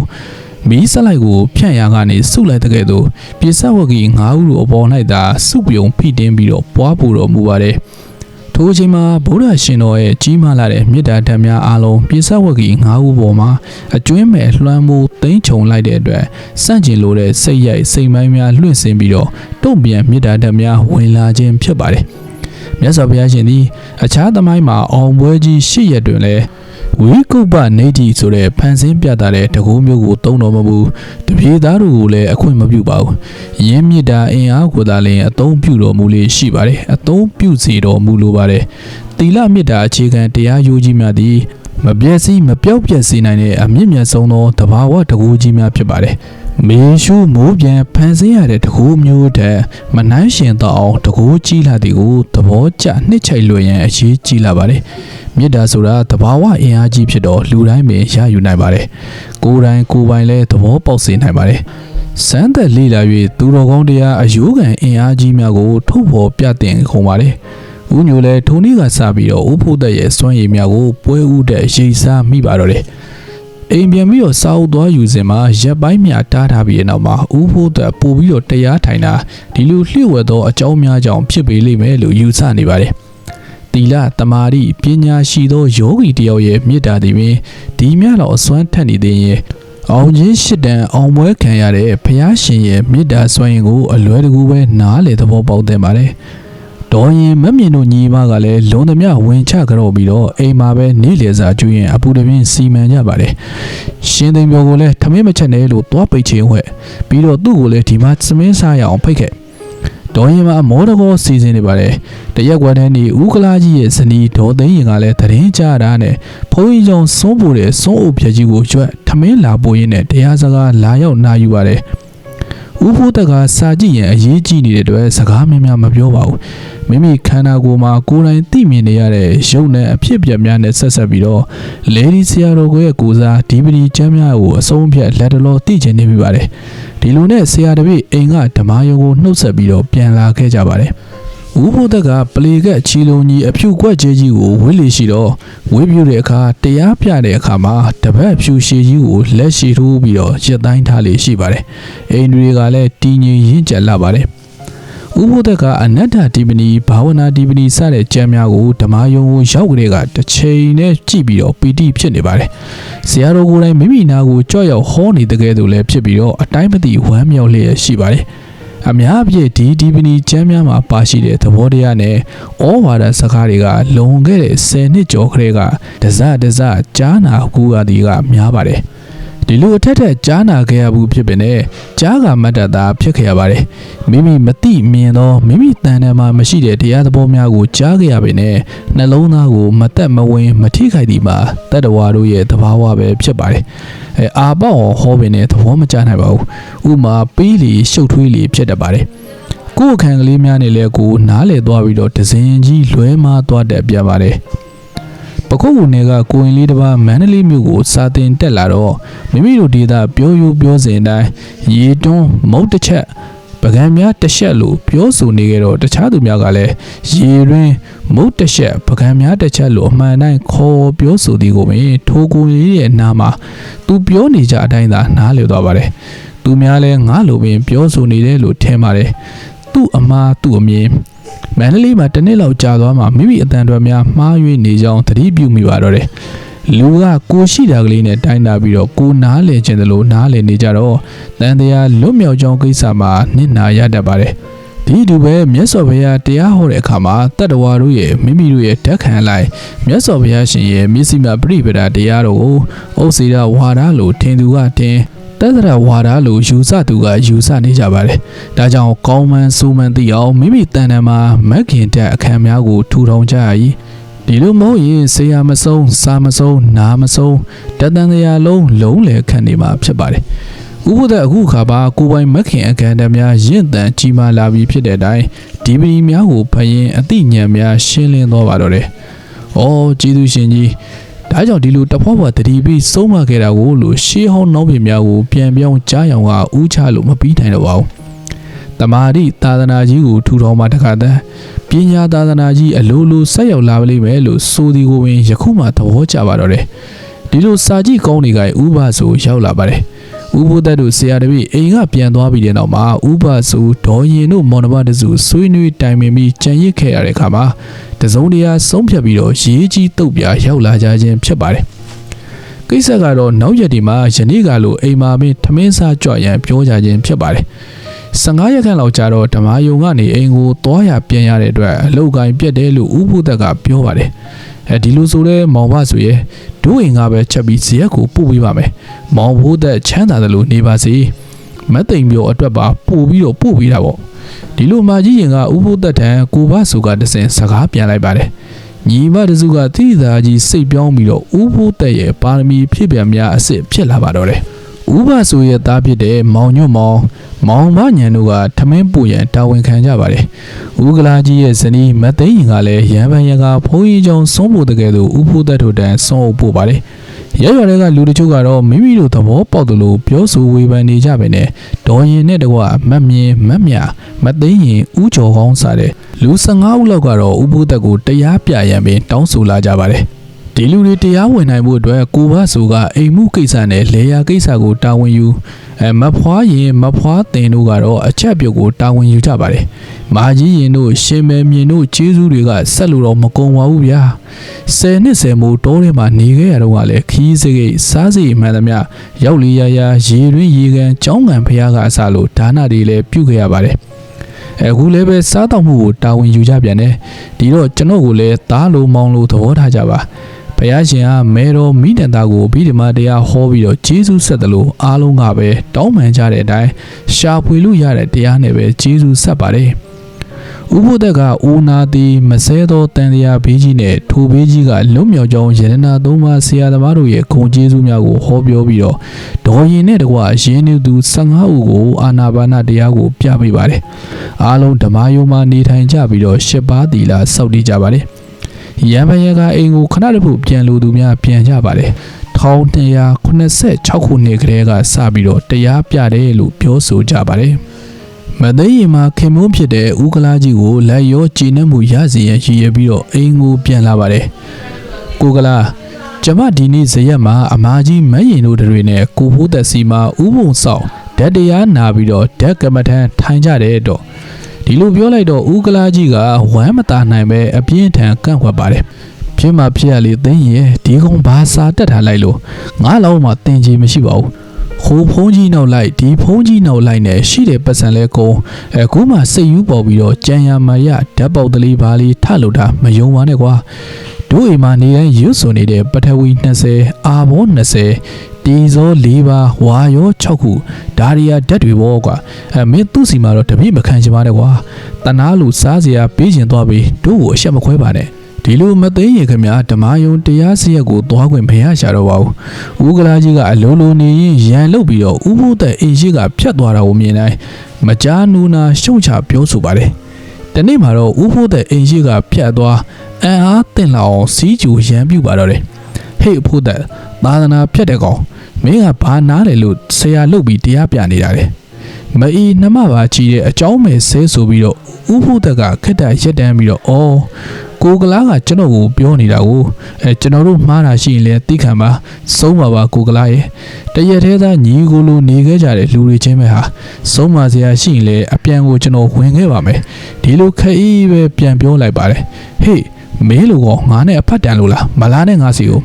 မီးစလိုက်ကိုဖြန့်ရာကနေစုလိုက်တဲ့ကဲ့သို့ပြစ္ဆဝဂီ၅ဦးတို့အပေါ်၌သာစုပြုံဖိတင်းပြီးတော့ပွားဖို့တော်မူပါတယ်ထိုအချိန်မှာဗုဒ္ဓရှင်တော်ရဲ့ကြီးမားလာတဲ့မေတ္တာဓာတ်များအားလုံးပြစ္ဆဝဂီ၅ဦးပေါ်မှာအကျွင်းမဲ့လွှမ်းမိုးသိမ့်ချုံလိုက်တဲ့အတွက်စန့်ကျင်လိုတဲ့စိတ်ရိုက်စိတ်မိုင်းများလွှင့်စင်ပြီးတော့တုံ့ပြန်မေတ္တာဓာတ်များဝင်လာခြင်းဖြစ်ပါတယ်မြတ်စွာဘုရားရှင်သည်အခြားသမိုင်းမှာအောင်ပွဲကြီး၈ရက်တွင်လည်းဝိကုပ္ပနေတိဆိုတဲ့ဖန်ဆင်းပြတာတဲ့တကူမျိုးကိုသုံးတော်မမူတပြေသားတို့ကိုလည်းအခွင့်မပြုပါဘူးယင်းမြစ်တာအင်အားကိုသာလျှင်အသုံးပြုတော်မူလေရှိပါတယ်အသုံးပြုစေတော်မူလိုပါတယ်သီလမြစ်တာအခြေခံတရားယိုးကြီးများသည်မပြည့်စည်မပြောက်ပြည့်စေနိုင်တဲ့အမြင့်မြတ်ဆုံးသောတဘာဝတကူကြီးများဖြစ်ပါတယ်မေရှုမိုးပြန်ဖန်ဆင်းရတဲ့တကူမျိုးတဲ့မနှိုင်းရှင်တော့အောင်တကူကြီးလာသည်ကိုသဘောကျနှစ်ချိုက်လွှဲရန်အရေးကြီးလာပါတယ်မေတ္တာဆိုတာတဘာဝအင်အားကြီးဖြစ်တော့လူတိုင်းပင်ရယူနိုင်ပါတယ်ကိုယ်တိုင်ကိုယ်ပိုင်လည်းသဘောပေါက်စေနိုင်ပါတယ်စမ်းသက်လေ့လာ၍သူတော်ကောင်းတရားအယိုးခံအင်အားကြီးများကိုထုတ်ဖော်ပြသင်ခုံပါတယ်ဦးညိုလည်းထိုနေ့ကစပြီးတော့ဦးဖို့သက်ရဲ့စွမ်းရည်များကိုပွဲဥတဲ့ရိတ်စားမိပါတော့တယ်အိမ်ပြန်ပြီးတော့စာအုပ်သွားယူစဉ်မှာရက်ပိုင်းမြတားထားပြီးတဲ့နောက်မှာဦးဖို့သက်ပို့ပြီးတော့တရားထိုင်တာဒီလိုလျှို့ဝှက်သောအကြောင်းများကြောင့်ဖြစ်ပေလိမ့်မယ်လို့ယူဆနေပါတယ်သီလတမာတိပညာရှိသောယောဂီတယောက်ရဲ့မေတ္တာသည်ပင်ဒီမြတ်လောက်အစွမ်းထက်နေသေးရင်အောင်ခြင်းရှစ်တန်အောင်ပွဲခံရတဲ့ဘုရားရှင်ရဲ့မေတ္တာစွမ်းရင်ကိုအလွယ်တကူပဲနားလေသဘောပေါက်တဲ့ပါတယ်ဒေါ်ရင်မမြင်တို့ညီမကလည်းလုံးသမျှဝင်ချကြတော့ပြီးတော့အိမ်မှာပဲနေလေစာကျွေးရင်အပူတပြင်းစီမံကြပါတယ်ရှင်သိမ်းပြောကိုလည်းထမင်းမချက်နဲ့လို့သွားပိတ်ချင်းဝဲပြီးတော့သူ့ကိုလည်းဒီမှာသမင်းစားရအောင်ဖိတ်ခဲ့ဒေါ်ရင်မှာမောတကောစီစဉ်နေပါတယ်တရက်ကွက်တန်းဒီဦးကလာကြီးရဲ့ဇနီးဒေါ်သိန်းရင်ကလည်းသတင်းကြားတာနဲ့ဘုန်းကြီးကြောင့်ဆုံးပို့တဲ့ဆုံးအုပ်ဖြက်ကြီးကိုကျွတ်ထမင်းလာပို့ရင်းနဲ့တရားစကားလာရောက်နာယူပါတယ်ဦးဖို့တက်ကစာကြည့်ရင်အရေးကြီးနေတဲ့အတွက်စကားများများမပြောပါဘူးမိမိခန္ဓာကိုယ်မှာကိုယ်တိုင်သိမြင်နေရတဲ့ရုပ်နဲ့အဖြစ်အပျက်များနဲ့ဆက်ဆက်ပြီးတော့လေဒီဆရာတော်ကိုယ်စားဒီပဒီကျမ်းများကိုအဆုံးဖြတ်လက်တလောသိချင်နေပြီပါတယ်ဒီလိုနဲ့ဆရာတပည့်အိမ်ကဓမ္မယုံကိုနှုတ်ဆက်ပြီးတော့ပြန်လာခဲ့ကြပါတယ်ဦးဖို့တက်ကပလေကချီလုံးကြီးအဖြူကွက်ကျဲကြီးကိုဝေးလေရှိတော့ဝေးပြူတဲ့အခါတရားပြတဲ့အခါမှာတပတ်ဖြူရှည်ကြီးကိုလက်ရှိထိုးပြီးတော့ရက်တိုင်းထားလေရှိပါတယ်အိမ်တွေကလည်းတည်ငြိမ်ရင့်ကျက်လာပါတယ်ဥပဒကအနတ္တဒီပနီဘာဝနာဒီပနီစတဲ့ကျမ်းများကိုဓမ္မယုံကိုရောက်ကြတဲ့ကတစ်ချိန်နဲ့ကြည့်ပြီးတော့ပီတိဖြစ်နေပါတယ်ဆရာတော်ကိုယ်တိုင်မိမိနာကိုကြော့ရောက်ဟောနေတဲ့ကဲ့သို့လည်းဖြစ်ပြီးတော့အတိုင်းမသိဝမ်းမြောက်လျက်ရှိပါတယ်အများအပြည့်ဒီပနီကျမ်းများမှာပါရှိတဲ့သဘောတရားနဲ့ဩဝါဒစကားတွေကလုံခဲ့တဲ့10နှစ်ကျော်ခရဲကတစကြားနာကူရသည်ကများပါတယ်ဒီလိုအထက်ထက်ကြားနာခဲ့ရဘူးဖြစ်ပေနဲ့ကြားကမတ်တတာဖြစ်ခဲ့ရပါတယ်မိမိမသိမြင်သောမိမိတန်တမှာမရှိတဲ့တရားသဘောများကိုကြားခဲ့ရပေနဲ့နှလုံးသားကိုမသက်မဝင်မထိခိုက်သည်မှာတတ္တဝါတို့ရဲ့သဘာဝပဲဖြစ်ပါတယ်အာပေါ့ဟောပင်နဲ့သဘောမကျနိုင်ပါဘူးဥမာပေးလီရှုပ်ထွေးလီဖြစ်တတ်ပါတယ်ကိုယ်ခံကလေးများနဲ့လည်းကိုနားလေသွားပြီးတော့ဒဇင်ကြီးလွဲမားသွားတတ်ပြပါတယ်ပ ခုတ်ကူနယ်ကကိုရင်လေးတစ်ပါးမန္တလေးမြို့ကိုစာတင်တက်လာတော့မိမိတို့ဒေသပြောယူပြောစဉ်တိုင်းရေတွန်းမုတ်တစ်ချက်ပကံများတစ်ချက်လို့ပြောဆိုနေကြတော့တခြားသူများကလည်းရေတွင်းမုတ်တစ်ချက်ပကံများတစ်ချက်လို့အမှန်တိုင်းခေါ်ပြောဆိုသည်ကိုပင်ထိုကိုကြီးရဲ့နာမှာသူပြောနေကြအတိုင်းသာနားလည်သွားပါတယ်သူများလည်းငါလိုပင်ပြောဆိုနေတယ်လို့ထင်ပါတယ်သူ့အမှားသူ့အမြင်မန္တလေးမှာတစ်နှစ်လောက်ကြာသွားမှမိမိအတန်တော်များမှား၍နေကြောင်းသတိပြုမိပါတော့တယ်လူကကိုရှိတာကလေးနဲ့တိုင်းတာပြီးတော့ကိုနားလည်ခြင်းတလို့နားလည်နေကြတော့တန်တရားလွတ်မြောက်ကြောင်းကိစ္စမှာနစ်နာရတတ်ပါတယ်ဒီတူပဲမြတ်စွာဘုရားတရားဟောတဲ့အခါမှာတတ္တဝါတို့ရဲ့မိမိတို့ရဲ့ဓာတ်ခံလိုက်မြတ်စွာဘုရားရှင်ရဲ့မျက်စိမှာပြိပဒတရားတော်ကိုဥစေရဝါဒလို့ထင်သူကထင်တသရဝါဒလို့ယူဆသူကယူဆနေကြပါတယ်။ဒါကြောင့်ကောင်းမှန်ဆိုးမှန်သိအောင်မိမိတန်တန်မှာမက်ခင်တဲ့အခမ်းများကိုထူထောင်ကြရည်။ဒီလိုမဟုတ်ရင်ဆေးရမဆုံးစာမဆုံးနာမဆုံးတန်တန်တရားလုံးလေခံနေမှာဖြစ်ပါတယ်။ဥပဒေအခုခါပါကိုပိုင်မက်ခင်အခမ်းများရင့်တန်ကြီးမားလာပြီးဖြစ်တဲ့အတိုင်းဒီပီများကိုဖရင်အသိဉာဏ်များရှင်းလင်းသွားပါတော့တယ်။အော်ကျေးဇူးရှင်ကြီးဒါကြောင့်ဒီလိုတဖွာဖွာတတိပြီးဆုံးမခဲ့တာကိုလို့ရှေးဟောင်းနောက်ပြင်များကိုပြန်ပြောင်းကြားရောင်ကဥချလို့မပြီးနိုင်တော့ပါဘူး။တမာတိသာသနာကြီးကိုထူထောင်မှတခါတည်းပညာသာသနာကြီးအလိုလိုဆက်ရောက်လာပါလိမ့်မယ်လို့ဆိုသည်ကိုပင်ယခုမှသဘောကျပါတော့တယ်။ဒီလိုစာကြည့်ကောင်းတွေကဥပဆိုရောက်လာပါတယ်။ဥပဒတ်တို့ဆရာတပည့်အိမ်ကပြန်သွားပြီးတဲ့နောက်မှာဥပဆိုဒေါ်ရင်တို့မောင်နှမတစုဆွေးနွေးတိုင်ပင်ပြီးကြံရစ်ခဲ့ရတဲ့အခါမှာတစုံတရာဆုံးဖြတ်ပြီးတော့ရေးကြီးတုတ်ပြရောက်လာကြခြင်းဖြစ်ပါတယ်။ကိစ္စကတော့နောက်ရက်ဒီမှာယနေ့ကလိုအိမ်မှာပင်ထမင်းစားကြွရန်ပြောကြခြင်းဖြစ်ပါတယ်။15ရက်ခန့်လောက်ကြာတော့ဓမ္မယုံကနေအိမ်ကိုသွားရပြန်ရတဲ့အတွက်အလောက်ကိုင်းပြက်တယ်လို့ဥပုဒ္ဒကပြောပါတယ်။ဒီလိုဆိုလဲမောင်ဘဆိုရဲ့ဒုအိမ်ကပဲချက်ပြီးဇရက်ကိုပို့ပေးပါမယ်။မောင်ဘိုးသက်ချမ်းသာတယ်လို့နေပါစေ။မသိမ်ပြောအတွက်ပါပို့ပြီးတော့ပို့ပေးတာပေါ့။ဒီလိုမှကြီးရင်ကဥပုဒ္ဒထံကိုဘဆိုကတဆင်စကားပြန်လိုက်ပါတယ်။ညီမတစုကသီသာကြီးစိတ်ပြောင်းပြီးတော့ဥပုဒ္ဒရဲ့ပါရမီဖြစ်ပြန်များအစ်စ်ဖြစ်လာပါတော့တယ်။ဥပဆိုရဲ့သားဖြစ်တဲ့မောင်ညွတ်မောင်မညံတို့ကထမင်းပူရန်တာဝန်ခံကြပါတယ်။ဥကလာကြီးရဲ့ဇနီးမသိရင်ကလည်းရံပန်ရံကဘုန်းကြီးကျောင်းဆုံးဖို့တကယ်လို့ဥပုဒ္ဒတို့တန်းဆုံးအုပ်ပို့ပါတယ်။ရရွာတွေကလူတချို့ကတော့မိမိတို့သဘောပေါက်တယ်လို့ပြောဆိုဝေဖန်နေကြပဲနဲ့ဒေါ်ရင်နဲ့တကွမမြင်မမြမသိရင်ဥကျော်ကောင်းစားတဲ့လူ15ဦးလောက်ကတော့ဥပုဒ္ဒကိုတရားပြရန်ပင်တောင်းဆိုလာကြပါတယ်။ဒီလူတွေတရားဝင်နိုင်ဖို့အတွက်ကိုဘဆိုကအိမ်မှုကိစ္စနဲ့လေယာကိစ္စကိုတာဝန်ယူမဖွားရင်မဖွားတင်တို့ကတော့အချက်ပြုတ်ကိုတာဝန်ယူကြပါတယ်။မာကြီးရင်တို့ရှင်မဲမြင်တို့ကျေးဇူးတွေကဆက်လို့တော့မကုန်ပါဘူးဗျာ။10နှစ်10မိုးတောထဲမှာနေခဲ့ရတော့ကလည်းခီးစိတ်စားစိတ်မှန်သမျှရောက်လီရာရေတွင်းရေကန်ကြောင်းကန်ဖျားကအစားလို့ဒါနတွေလည်းပြုခဲ့ရပါတယ်။အခုလည်းပဲစားတောက်မှုကိုတာဝန်ယူကြပြန်တယ်။ဒီတော့ကျွန်တော်ကိုလည်းသားလိုမောင်လိုသဘောထားကြပါ။ဘုရားရှင်ကမဲတော်မိတန်သားကိုဗိဓမာတရားဟောပြီးတော့ဂျေဇုဆက်တယ်လို့အားလုံးကပဲတောင်းပန်ကြတဲ့အတိုင်းရှာဖွေလို့ရတဲ့တရားနဲ့ပဲဂျေဇုဆက်ပါတယ်။ဥပုဒ္ဒကအိုနာတိမဆဲသောတန်တရားဘေးကြီးနဲ့ထိုဘေးကြီးကလွတ်မြောက်ကြောင်းယရနာသုံးပါးဆရာသမားတို့ရဲ့ဂုဏ်ကျေးဇူးများကိုဟောပြောပြီးတော့ဒေါ်ရင်နဲ့တကွရင်းနှီးသူ15ဦးကိုအာနာပါနတရားကိုပြပေးပါတယ်။အားလုံးဓမ္မယုံမှာနေထိုင်ကြပြီးတော့8ပါးသီလစောင့်တည်ကြပါတယ်။ရံပယကအိမ်ကိုခဏတဖို့ပြန်လို့သူများပြန်ကြပါတယ်1286ခုနှစ်ကလေးကစပြီးတော့တရားပြတယ်လို့ပြောဆိုကြပါတယ်မသိရင်မှာခင်မုန်းဖြစ်တဲ့ဥကလာကြီးကိုလက်ရောကြည်နှံ့မှုရစီရန်ရည်ရပြီးတော့အိမ်ကိုပြန်လာပါတယ်ကိုကလာကျမဒီနေ့ဇရက်မှာအမားကြီးမရင်တို့တွေနဲ့ကိုဖိုးသက်စီမှာဥပုံဆောင်ဓာတ်တရားနာပြီးတော့ဓာတ်ကမ္မထန်ထိုင်ကြတယ်တော့ဒီလိုပြောလိုက်တော့ဥကလာကြီးကဝမ်းမသာနိုင်ပဲအပြင်းထန်ကန့်ကွက်ပါတယ်ဖြစ်မှဖြစ်ရလေသိရင်ဒီကောင်ဘာစာတက်ထားလိုက်လို့ငါ့လောက်မှတင်ကြီးမရှိပါဘူးခိုးဖုံးကြီးနောက်လိုက်ဒီဖုံးကြီးနောက်လိုက်နဲ့ရှိတဲ့ပတ်စံလဲကုန်အခုမှစိတ်ယူပေါ်ပြီးတော့ကြံရမရဓာတ်ပေါက်တလေးပါလေးထလို့တာမယုံပါနဲ့ကွာတို့အိမ်မှာနေတိုင်းရွတ်ဆိုနေတဲ့ပထဝီ20အာဘော20ဒီဇော4ပါးဝါရော6ခုဒါရီယာဓာတ်တွေပေါ့ကွာမင်းသူ့စီမှာတော့တပြည့်မခံချင်ပါနဲ့ကွာတနာလူစားစရာပေးချင်သွားပြီးတို့ကိုအရှက်မခွဲပါနဲ့ဒီလိုမသိရင်ခင်ဗျာဓမ္မယုံတရားစရက်ကိုသွားခွင့်မရရှာတော့ပါဘူးဥကလာကြီးကအလိုလိုနေရင်ရန်လုတ်ပြီးတော့ဥပုဒ်တဲ့အိမ်ရှိကဖြတ်သွားတာကိုမြင်တိုင်းမကြားနူနာရှုံချပြောဆိုပါတယ်တနေ့မှာတော့ဥပုဒ်တဲ့အိမ်ရှိကဖြတ်သွား အန်အားတင်လာအောင်စီးကျူရန်ပြူပါတော့တယ်ဟေ့ဖို့တဲ့သာသနာဖြတ်တဲ့ကောင်မင်းကဘာနားတယ်လို့ဆရာလုပ်ပြီးတရားပြနေတာလေမအီနှမပါချီတဲ့အကြောင်းမဲ့ဆဲဆိုပြီးတော့ဥဖို့တက်ကခက်တာရက်တန်းပြီးတော့အော်ကိုကလားကကျွန်တော်ကိုပြောနေတာကိုကျွန်တော်တို့မှားတာရှိရင်လည်းသိခံပါဆုံးပါကိုကလားရဲ့တရက်သေးသားညီကိုလိုနေခဲ့ကြတဲ့လူတွေချင်းပဲဟာဆုံးပါစရာရှိရင်လည်းအပြန်ကိုကျွန်တော်ဝင်ခဲ့ပါမယ်ဒီလိုခက်အေးပဲပြန်ပြောလိုက်ပါတယ်ဟေးမင်းလိုကောငါနဲ့အဖတ်တန်လို့လားမလားနဲ့ငါစီကို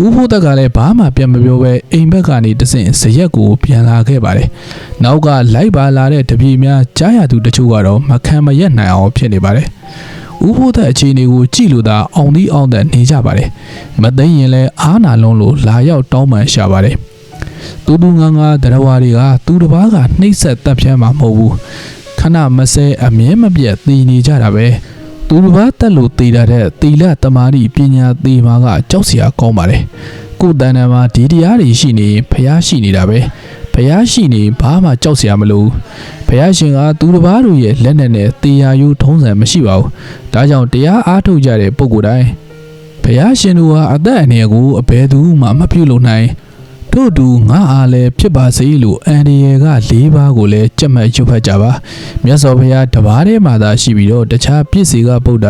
ဦးဖို့တက်ကလည်းဘာမှပြန်မပြောပဲအိမ်ဘက်ကနေတဆင့်ဇရက်ကိုပြန်လာခဲ့ပါတယ်။နောက်ကလိုက်ပါလာတဲ့တပြေများကြားရသူတချို့ကတော့မခံမရက်နိုင်အောင်ဖြစ်နေပါတယ်။ဦးဖို့သက်အခြေအနေကိုကြည့်လို့သာအောင်သီးအောင်သက်နေကြပါတယ်။မသိရင်လည်းအားနာလုံးလို့လာရောက်တောင်းပန်ရှာပါတယ်။တူငါတရားဝါတွေကသူတစ်ပါးကနှိပ်စက်တပ်ဖြန်းမှာမဟုတ်ဘူး။ခဏမစဲအမြဲမပြတ်တည်နေကြတာပဲ။သူတစ်ပါးတက်လို့တည်တာတဲ့တီလတမာတိပညာသေးမှာကကြောက်စရာကောင်းပါတယ်ကိုယ်တန်တန်မှာဒီတရားတွေရှိနေဖျားရှိနေတာပဲဖျားရှိနေဘာမှကြောက်စရာမလိုဖျားရှင်ကသူတစ်ပါးတို့ရဲ့လက်နဲ့တရားယူထုံးစံမရှိပါဘူးဒါကြောင့်တရားအားထုတ်ကြတဲ့ပုဂ္ဂိုလ်တိုင်းဖျားရှင်တို့ဟာအသက်အန္တရာယ်ကိုအဘယ်သူမှမပြုလုပ်နိုင်တို့တူငါအားလည်းဖြစ်ပါစေလို့အန်ဒီယေက၄ပါးကိုလည်းကြက်မှတ်ရွတ်ဖတ်ကြပါမြတ်စွာဘုရားတပါးတည်းမှာသာရှိပြီးတော့တခြားပြည့်စေကဗုဒ္ဓ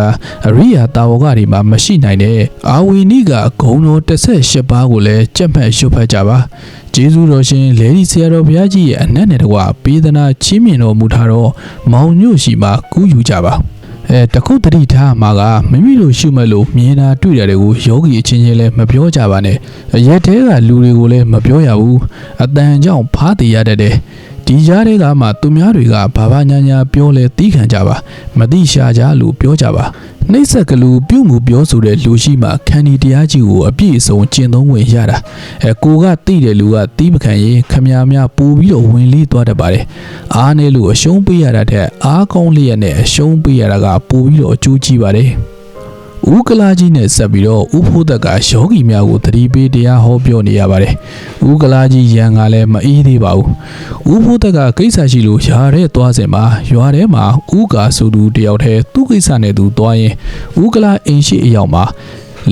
အရိယာတာဝကတွေမှာမရှိနိုင်တဲ့အာဝီနိကဂုံတော်18ပါးကိုလည်းကြက်မှတ်ရွတ်ဖတ်ကြပါကျေးဇူးတော်ရှင်လေဒီဆရာတော်ဘုရားကြီးရဲ့အနက်နဲ့တကွပေးသနာချီးမြှင့်တော်မူထားတော့မောင်ညွတ်ရှိမှကူးယူကြပါတခုတတိထားမှာကမိမိတို့ရှုမဲ့လို့မြင်တာတွေ့တာတွေကိုယောဂီအချင်းချင်းလည်းမပြောကြပါနဲ့ရက်သေးကလူတွေကိုလည်းမပြောရဘူးအတန်ကြောင့်ဖားတည်ရတတ်တယ်ဒီကြားတွေကမှသူများတွေကဘာဘာညာညာပြောလဲတီးခံကြပါမတိရှာကြလို့ပြောကြပါနှိမ့်ဆက်ကလူပြုမှုပြောဆိုတဲ့လူရှိမှခန္ဒီတရားကြီးကိုအပြည့်အစုံကျင့်သုံးဝင်ရတာကိုကတိတဲ့လူကတီးမခံရင်ခမများများပူပြီးတော့ဝင်လေးသွားတတ်ပါတယ်အားနဲ့လို့အရှုံးပေးရတာတဲ့အားကောင်းလျက်နဲ့အရှုံးပေးရတာကပိုပြီးတော့အကျိုးကြီးပါတယ်ဦးကလာကြီးနဲ့ဆက်ပြီးတော့ဦးဖို့သက်ကယောဂီများကိုသတိပေးတရားဟောပြောနေရပါတယ်။ဦးကလာကြီးရန်ကလည်းမအေးသေးပါဘူး။ဦးဖို့သက်ကကိစ္စရှိလို့ယာတဲ့သွားစဉ်မှာရွာထဲမှာဦးကာဆိုသူတယောက်တည်းသူ့ကိစ္စနဲ့သူသွားရင်ဦးကလာအိမ်ရှိအရောက်မှာ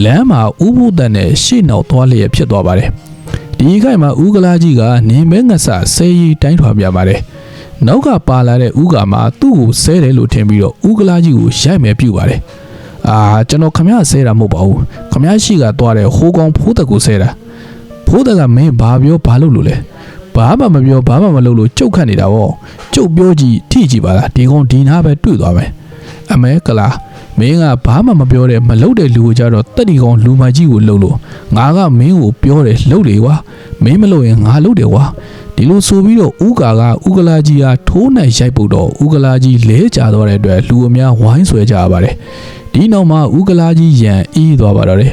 လမ်းမှာဦးဖို့သက်နဲ့ရှေ့နောက်သွားလျက်ဖြစ်သွားပါတယ်။ဒီခိုင်မှာဦးကလာကြီးကနင်းမဲငဆဆဲရီတိုင်းထွာပြပါတယ်။နောက်ကပါလာတဲ့ဦးကာမှာသူ့ကိုဆဲတယ်လို့ထင်ပြီးတော့ဦးကလာကြီးကိုရိုက်မယ်ပြုပါတယ်။ကျွန်တော်ခမရဆဲတာမဟုတ်ပါဘူးခမရရှိကသွားတယ်ဟိုကောင်ဖိုးတက်ကိုဆဲတာဖိုးတက်ကမင်းဘာပြောဘာလုပ်လို့လဲဘာမှမပြောဘာမှမလုပ်လို့ကြုတ်ခတ်နေတာဗောကြုတ်ပြောကြည့်ထိကြည့်ပါလားဒီကောင်ဒီနာပဲတွေ့သွားမယ်အမဲကလားမင်းကဘာမှမပြောတဲ့မလုပ်တဲ့လူကိုကြတော့တက်ဒီကောင်လူမကြီးကိုလှုပ်လို့ငါကမင်းကိုပြောတယ်လှုပ်လေကွာမင်းမလုပ်ရင်ငါလှုပ်တယ်ကွာဒီလိုဆိုပြီးတော့ဦးကာကဦးကလာကြီးဟာထိုးနိုင်ရိုက်ပုတ်တော့ဦးကလာကြီးလဲကျသွားတဲ့အတွက်လူအများဝိုင်းဆွဲကြရပါတယ်ဒီနောက်မှာဦးကလာကြီးရန်အေးသွားပါတော့တယ်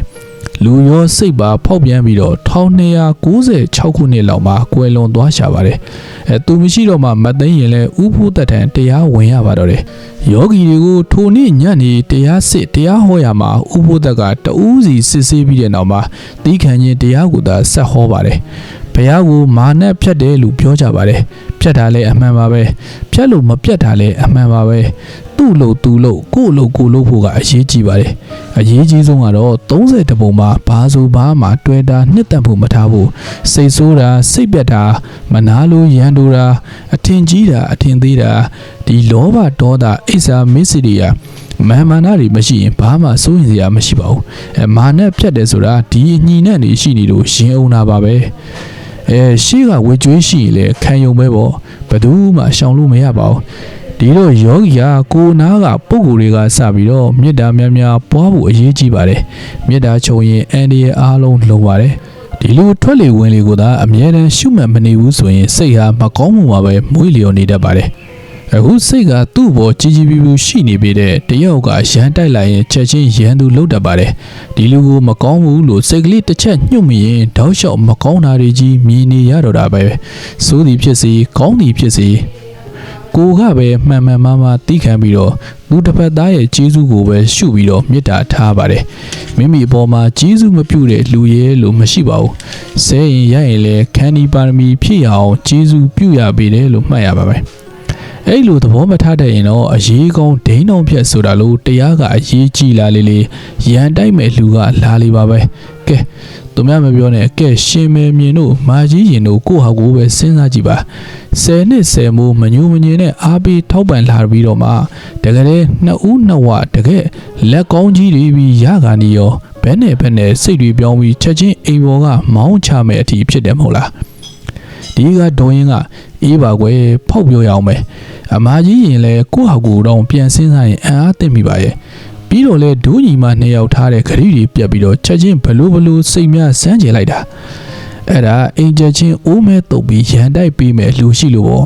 လူရောစိတ်ပါဖောက်ပြန်ပြီးတော့1296ခုနှစ်လောက်မှာကွယ်လွန်သွားရှာပါတယ်သူမရှိတော့မှမသိရင်လဲဥဖို့တထန်တရားဝင်ရပါတော့တယ်ယောဂီတွေကိုထိုနေ့ညနေတရားစစ်တရားဟောရမှာဥဖို့တက်ကတဦးစီစစ်ဆေးပြီးတဲ့နောက်မှာတီးခံခြင်းတရားကိုသာဆက်ဟောပါတယ်ဘုရားကိုမာနဖြတ်တယ်လို့ပြောကြပါတယ်ဖြတ်တာလည်းအမှန်ပါပဲဖြတ်လို့မပြတ်တာလည်းအမှန်ပါပဲသူ့လို့သူ့လို့ကို့လို့ကို့လို့ဖို့ကအရေးကြီးပါတယ်အရေးကြီးဆုံးကတော့30ပုံမှာဘာဆိုဘာမှတွေ့တာနှစ်သက်ဖို့မထားဘူးစိတ်ဆိုးတာစိတ်ပြတ်တာမနာလိုရန်တူတာအထင်ကြီးတာအထင်သေးတာဒီလောဘဒေါသအိဆာမစ္စရိယမာနတွေမရှိရင်ဘာမှစိုးရင်စရာမရှိပါဘူးမာနဖြတ်တယ်ဆိုတာဒီအညီနဲ့နေရှိနေလို့ရင်အောင်တာပါပဲရှေ့ကဝေကျွေးရှိရင်လည်းခံယုံပဲပေါ့ဘယ်သူမှရှောင်လို့မရပါဘူးဒီတော့ယောဂီဟာကိုနာကပုံကိုယ်တွေကစပြီးတော့မေတ္တာများများပွားဖို့အရေးကြီးပါတယ်မေတ္တာချုပ်ရင်အန္တရာယ်အားလုံးလုံပါတယ်ဒီလိုထွက်လေဝင်လေကိုသာအမြဲတမ်းရှုမှတ်မနေဘူးဆိုရင်စိတ်ဟာမကောင်းမှုမှာပဲမွေးလျော်နေတတ်ပါတယ်အခုစိတ်ကသူ့ဘောကြီးကြီးပြူပြူရှိနေပေတဲ့တယောက်ကရန်တိုက်လိုက်ရင်ချက်ချင်းရန်သူလှုပ်တတ်ပါတယ်ဒီလူကိုမကောင်းဘူးလို့စိတ်ကလေးတစ်ချက်ညှို့မိရင်တောက်လျှောက်မကောင်းတာတွေကြီးမြင်နေရတော့တာပဲစိုးသည်ဖြစ်စီကောင်းသည်ဖြစ်စီကိုကပဲမှန်မှန်မာတီးခံပြီးတော့လူတစ်ဖက်သားရဲ့ကျေးဇူးကိုပဲရှုပြီးတော့မေတ္တာထားပါတယ်မိမိအပေါ်မှာကျေးဇူးမပြုတဲ့လူရဲလို့မရှိပါဘူးဆဲရင်ရရင်လည်းခန္ဒီပါရမီဖြည့်အောင်ကျေးဇူးပြုရပေတယ်လို့မှတ်ရပါမယ် အဲ့လိုသဘောမထားတဲ့ရင်တော့အရေးကောင်းဒိန်းအောင်ဖြတ်ဆိုတာလို့တရားကအရေးကြီးလာလေရန်တိုက်မဲ့လူကလာလေပါပဲကဲသူများမပြောနဲ့ကဲရှင်မဲမြင်တို့မာကြီးရင်တို့ကိုဟာကိုပဲစဉ်းစားကြည့်ပါ10နှစ်10မိုးမညိုမညင်နဲ့အားပေးထောက်ပံ့လာပြီးတော့မှတကယ်လေနှစ်ဦးနှစ်ဝတကယ်လက်ကောင်းကြီးတွေပြီးရခါနေရောဘဲနဲ့စိတ်တွေပြောင်းပြီးချက်ချင်းအိမ်ပေါ်ကမောင်းချမဲ့အထိဖြစ်တယ်မဟုတ်လားဒီကဒေါ်ရင်ကအေးပါကွယ်ဖောက်ပြောရအောင်ပဲအမကြီးရင်လဲကိုဟာကိုတော့ပြန်စဉ်းစားရင်အံ့အားသင့်မိပါရဲ့ပြီးတော့လဲဒူးညီမနှစ်ယောက်ထားတဲ့ခရီးတွေပြတ်ပြီးတော့ချက်ချင်းဘလို့စိတ်များစမ်းကြလိုက်တာအဲ့ဒါအင်ဂျင်ချင်းအိုးမဲတုပ်ပြီးရန်တိုက်ပေးမယ်လူရှိလို့ပေါ့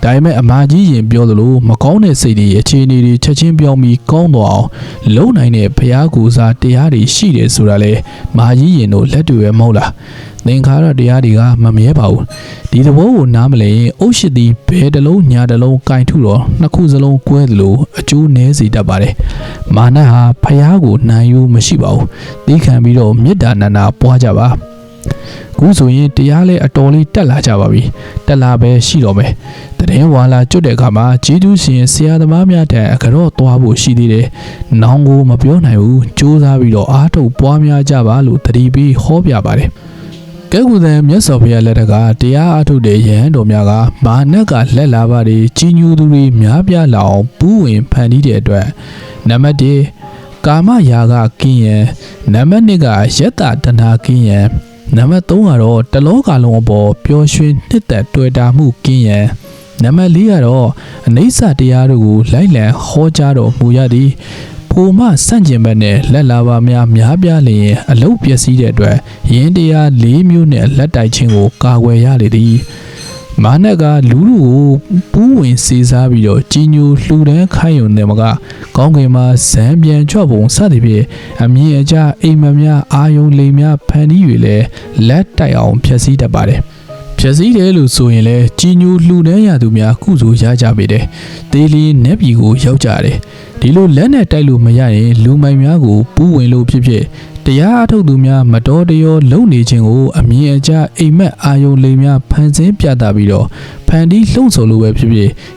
ဒါပေမဲ့အမကြီးရင်ပြောသလိုမကောင်းတဲ့စိတ်တွေအခြေအနေတွေချက်ချင်းပြောင်းပြီးကောင်းသွားအောင်လုံနိုင်တဲ့ဘုရားကူစားတရားတွေရှိတယ်ဆိုတာလေမာကြီးရင်တို့လက်တွေပဲမဟုတ်လားသင်္ခါရတရားတွေကမမြဲပါဘူးဒီသဘောကိုနားမလည်ရင်အုတ်ရှိသည်ဘဲတလုံးညာတလုံးကင်ထုတော့နှစ်ခုစလုံးကွဲသလိုအကျိုးနည်းစေတတ်ပါတယ်မာနဟာဘုရားကိုနိုင်ယူမရှိပါဘူးသိခံပြီးတော့မေတ္တာနန္ဒာပွားကြပါခုဆိုရင်တရားလဲအတော်လေးတက်လာကြပါပြီတက်လာပဲရှိတော့မယ်တရင်ဝါလာကျွတ်တဲ့အခါမှာဂျေဂျူးရှင်ဆရာသမားများတန်အကတော့သွားဖို့ရှိသေးတယ်နောင်ကိုမပြောနိုင်ဘူးစူးစမ်းပြီးတော့အားထုတ်ပွားများကြပါလို့တတိပြီးဟောပြပါတယ်ကဲကူတဲ့မြတ်စွာဘုရားလက်ထက်ကတရားအားထုတ်တဲ့ယဟန်တော်များကမာနကလက်လာပါတွေကြီးညူသူတွေများပြားလာအောင်ပူးဝင်ဖန်တီးတဲ့အတွက်နံပါတ်1ကာမရာဂကင်းရန်နံပါတ်2ကယတ္တတဏှာကင်းရန်နံပါတ်3ကတော့တလောကလုံးအပေါ်ပျော်ရွှင်နှစ်သက်တွေ့တာမှုကင်းရန်နံပါတ်4ကတော့အနိစ္စတရားတို့ကိုလိုက်လံဟောကြားတော်မူရသည်ဖိုမဆန့်ကျင်ဘက်နဲ့လက်လာပါများပြားလျင်အလုတ်ပျက်စီးတဲ့အတွက်ယင်းတရား၄မျိုးနဲ့လက်တိုက်ခြင်းကိုကာကွယ်ရလေသည်မာနကလူကိုပူးဝင်စေစားပြီးတော့ကြီးညိုလှူဒန်းခိုင်းရုံနဲ့မကကောင်းကင်မှာဇံပြန်ချော့ပုံစသည်ဖြင့်အမြင်အကျအိမ်မများအာယုံလိမ်များဖန်တီး၍လဲလက်တိုက်အောင်ဖျက်ဆီးတတ်ပါတယ်ဖြည့်စည်းတယ်လို့ဆိုရင်လည်းကြီးညိုလှူဒန်းရသူများကုသိုလ်ရကြပေတယ်။ဒေလီနက်ပြည်ကိုရောက်ကြတယ်။ဒီလိုလက်နဲ့တိုက်လို့မရရင်လူမိုင်များကိုပူးဝင်လို့ဖြစ်တရားအထုတ်သူများမတော်တရောလုံနေခြင်းကိုအမြင်အကျအိမ်မက်အာယုံလိမ်များဖန်ဆင်းပြတာပြီးတော့ဖန်တီးလှုံ့ဆော်လို့ပဲဖြစ်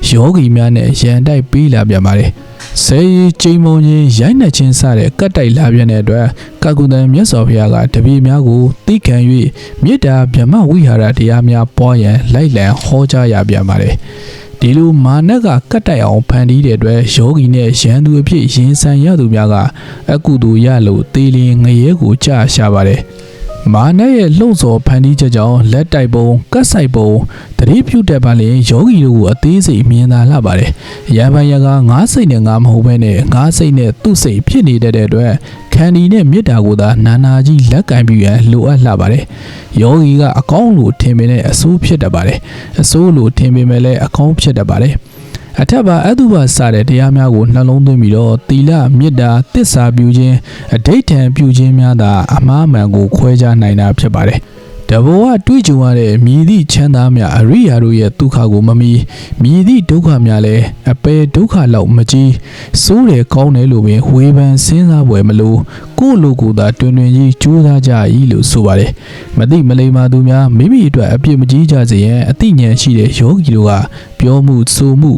ယောဂီများနဲ့ရန်တိုက်ပေးလာပြန်ပါတယ်။ဆေးကျိန်မုံချင်းရိုက်နှက်ချင်းစတဲ့ကတ်တိုက်လာပြန်တဲ့အတွက်ကကုသံမြတ်စွာဘုရားကတပည့်များကိုသိခံ၍မေတ္တာဗြဟ္မဝိဟာရတရားများပွားရန်လိုက်လံဟောကြားရပြန်ပါတယ်။ဒီလိုမာနကကတ်တိုက်အောင်ဖန်တီးတဲ့အတွက်ယောဂီနဲ့ရန်သူအဖြစ်ရင်ဆိုင်ရသူများကအကုသိုလ်ရလို့သေလျင်ငရဲကိုကြာရှာပါတယ်။မာနရဲ့လှုံ့ဆော်ဖန်တီးချက်ကြောင့်လက်တိုက်ပုံကတ်ဆိုင်ပုံတတိပြုတ်တက်ပါလေယောဂီတို့ကိုအသေးစိတ်မြင်သာလာပါတယ်။ရံပန်ရကငါးစိတ်နဲ့ငါမဟုတ်ဘဲနဲ့ငါးစိတ်နဲ့သူ့စိတ်ဖြစ်နေတဲ့အတွက်ခန္ဒီနဲ့မေတ္တာကိုသာနာနာကြီးလက်ကင်ပြီးရန်လိုအပ်လာပါတယ်။ယောဂီကအကောင်းလို့ထင်ပေနဲ့အဆိုးဖြစ်တတ်ပါတယ်။အဆိုးလို့ထင်ပေမဲ့လည်းအကောင်းဖြစ်တတ်ပါတယ်။အထက်ပါအတုပစတဲ့တရားများကိုနှလုံးသွင်းပြီးတော့သီလမေတ္တာသစ္စာပြုခြင်းအဋိဌံပြုခြင်းများသာအမှားမှန်ကိုခွဲခြားနိုင်တာဖြစ်ပါတယ်။တဘောကတွေးကြုံရတဲ့မြည်သည့်ချမ်းသာများအရိယာတို့ရဲ့ဒုက္ခကိုမမီမြည်သည့်ဒုက္ခများလည်းအပေဒုက္ခလောက်မကြီးစိုးတယ်ကောင်းတယ်လို့ပင်ဝေဖန်စဉ်းစားပွဲမလို့ကိုယ့်လူကိုယ်သာတွင်ကြီးကြိုးစားကြ၏လို့ဆိုပါတယ်မသိမလိမ္မာသူများမိမိအတွက်အပြစ်မကြီးကြစေရန်အသိဉာဏ်ရှိတဲ့ယောဂီတို့ကပြောမှုဆိုမှု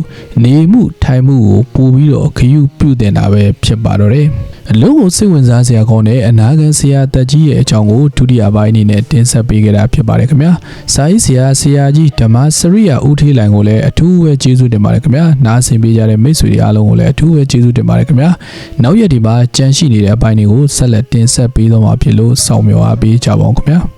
နေမှုထိုင်မှုကိုပို့ပြီးတော့ခရုပြုတင်တာပဲဖြစ်ပါတော့တယ်အလုံးကိုစိတ်ဝင်စားစရာကောင်းတဲ့အနာဂတ်ဆရာတက်ကြီးရဲ့အကြောင်းကိုဒုတိယပိုင်းအနေနဲ့တင်ဆက်ပေးခဲ့တာဖြစ်ပါတယ်ခင်ဗျာစာရေးဆရာကြီးဓမ္မစရိယဦးထေးလိုင်ကိုလည်းအထူးပဲကျေးဇူးတင်ပါတယ်ခင်ဗျာနားဆင်ပေးကြတဲ့မိတ်ဆွေတွေအားလုံးကိုလည်းအထူးပဲကျေးဇူးတင်ပါတယ်ခင်ဗျာနောက်ရက်ဒီမှာကြန့်ရှိနေတဲ့အပိုင်းတွေကိုဆက်လက်တင်ဆက်ပေးသွားမှာဖြစ်လို့စောင့်မျှော်အားပေးကြပါဦးခင်ဗျာ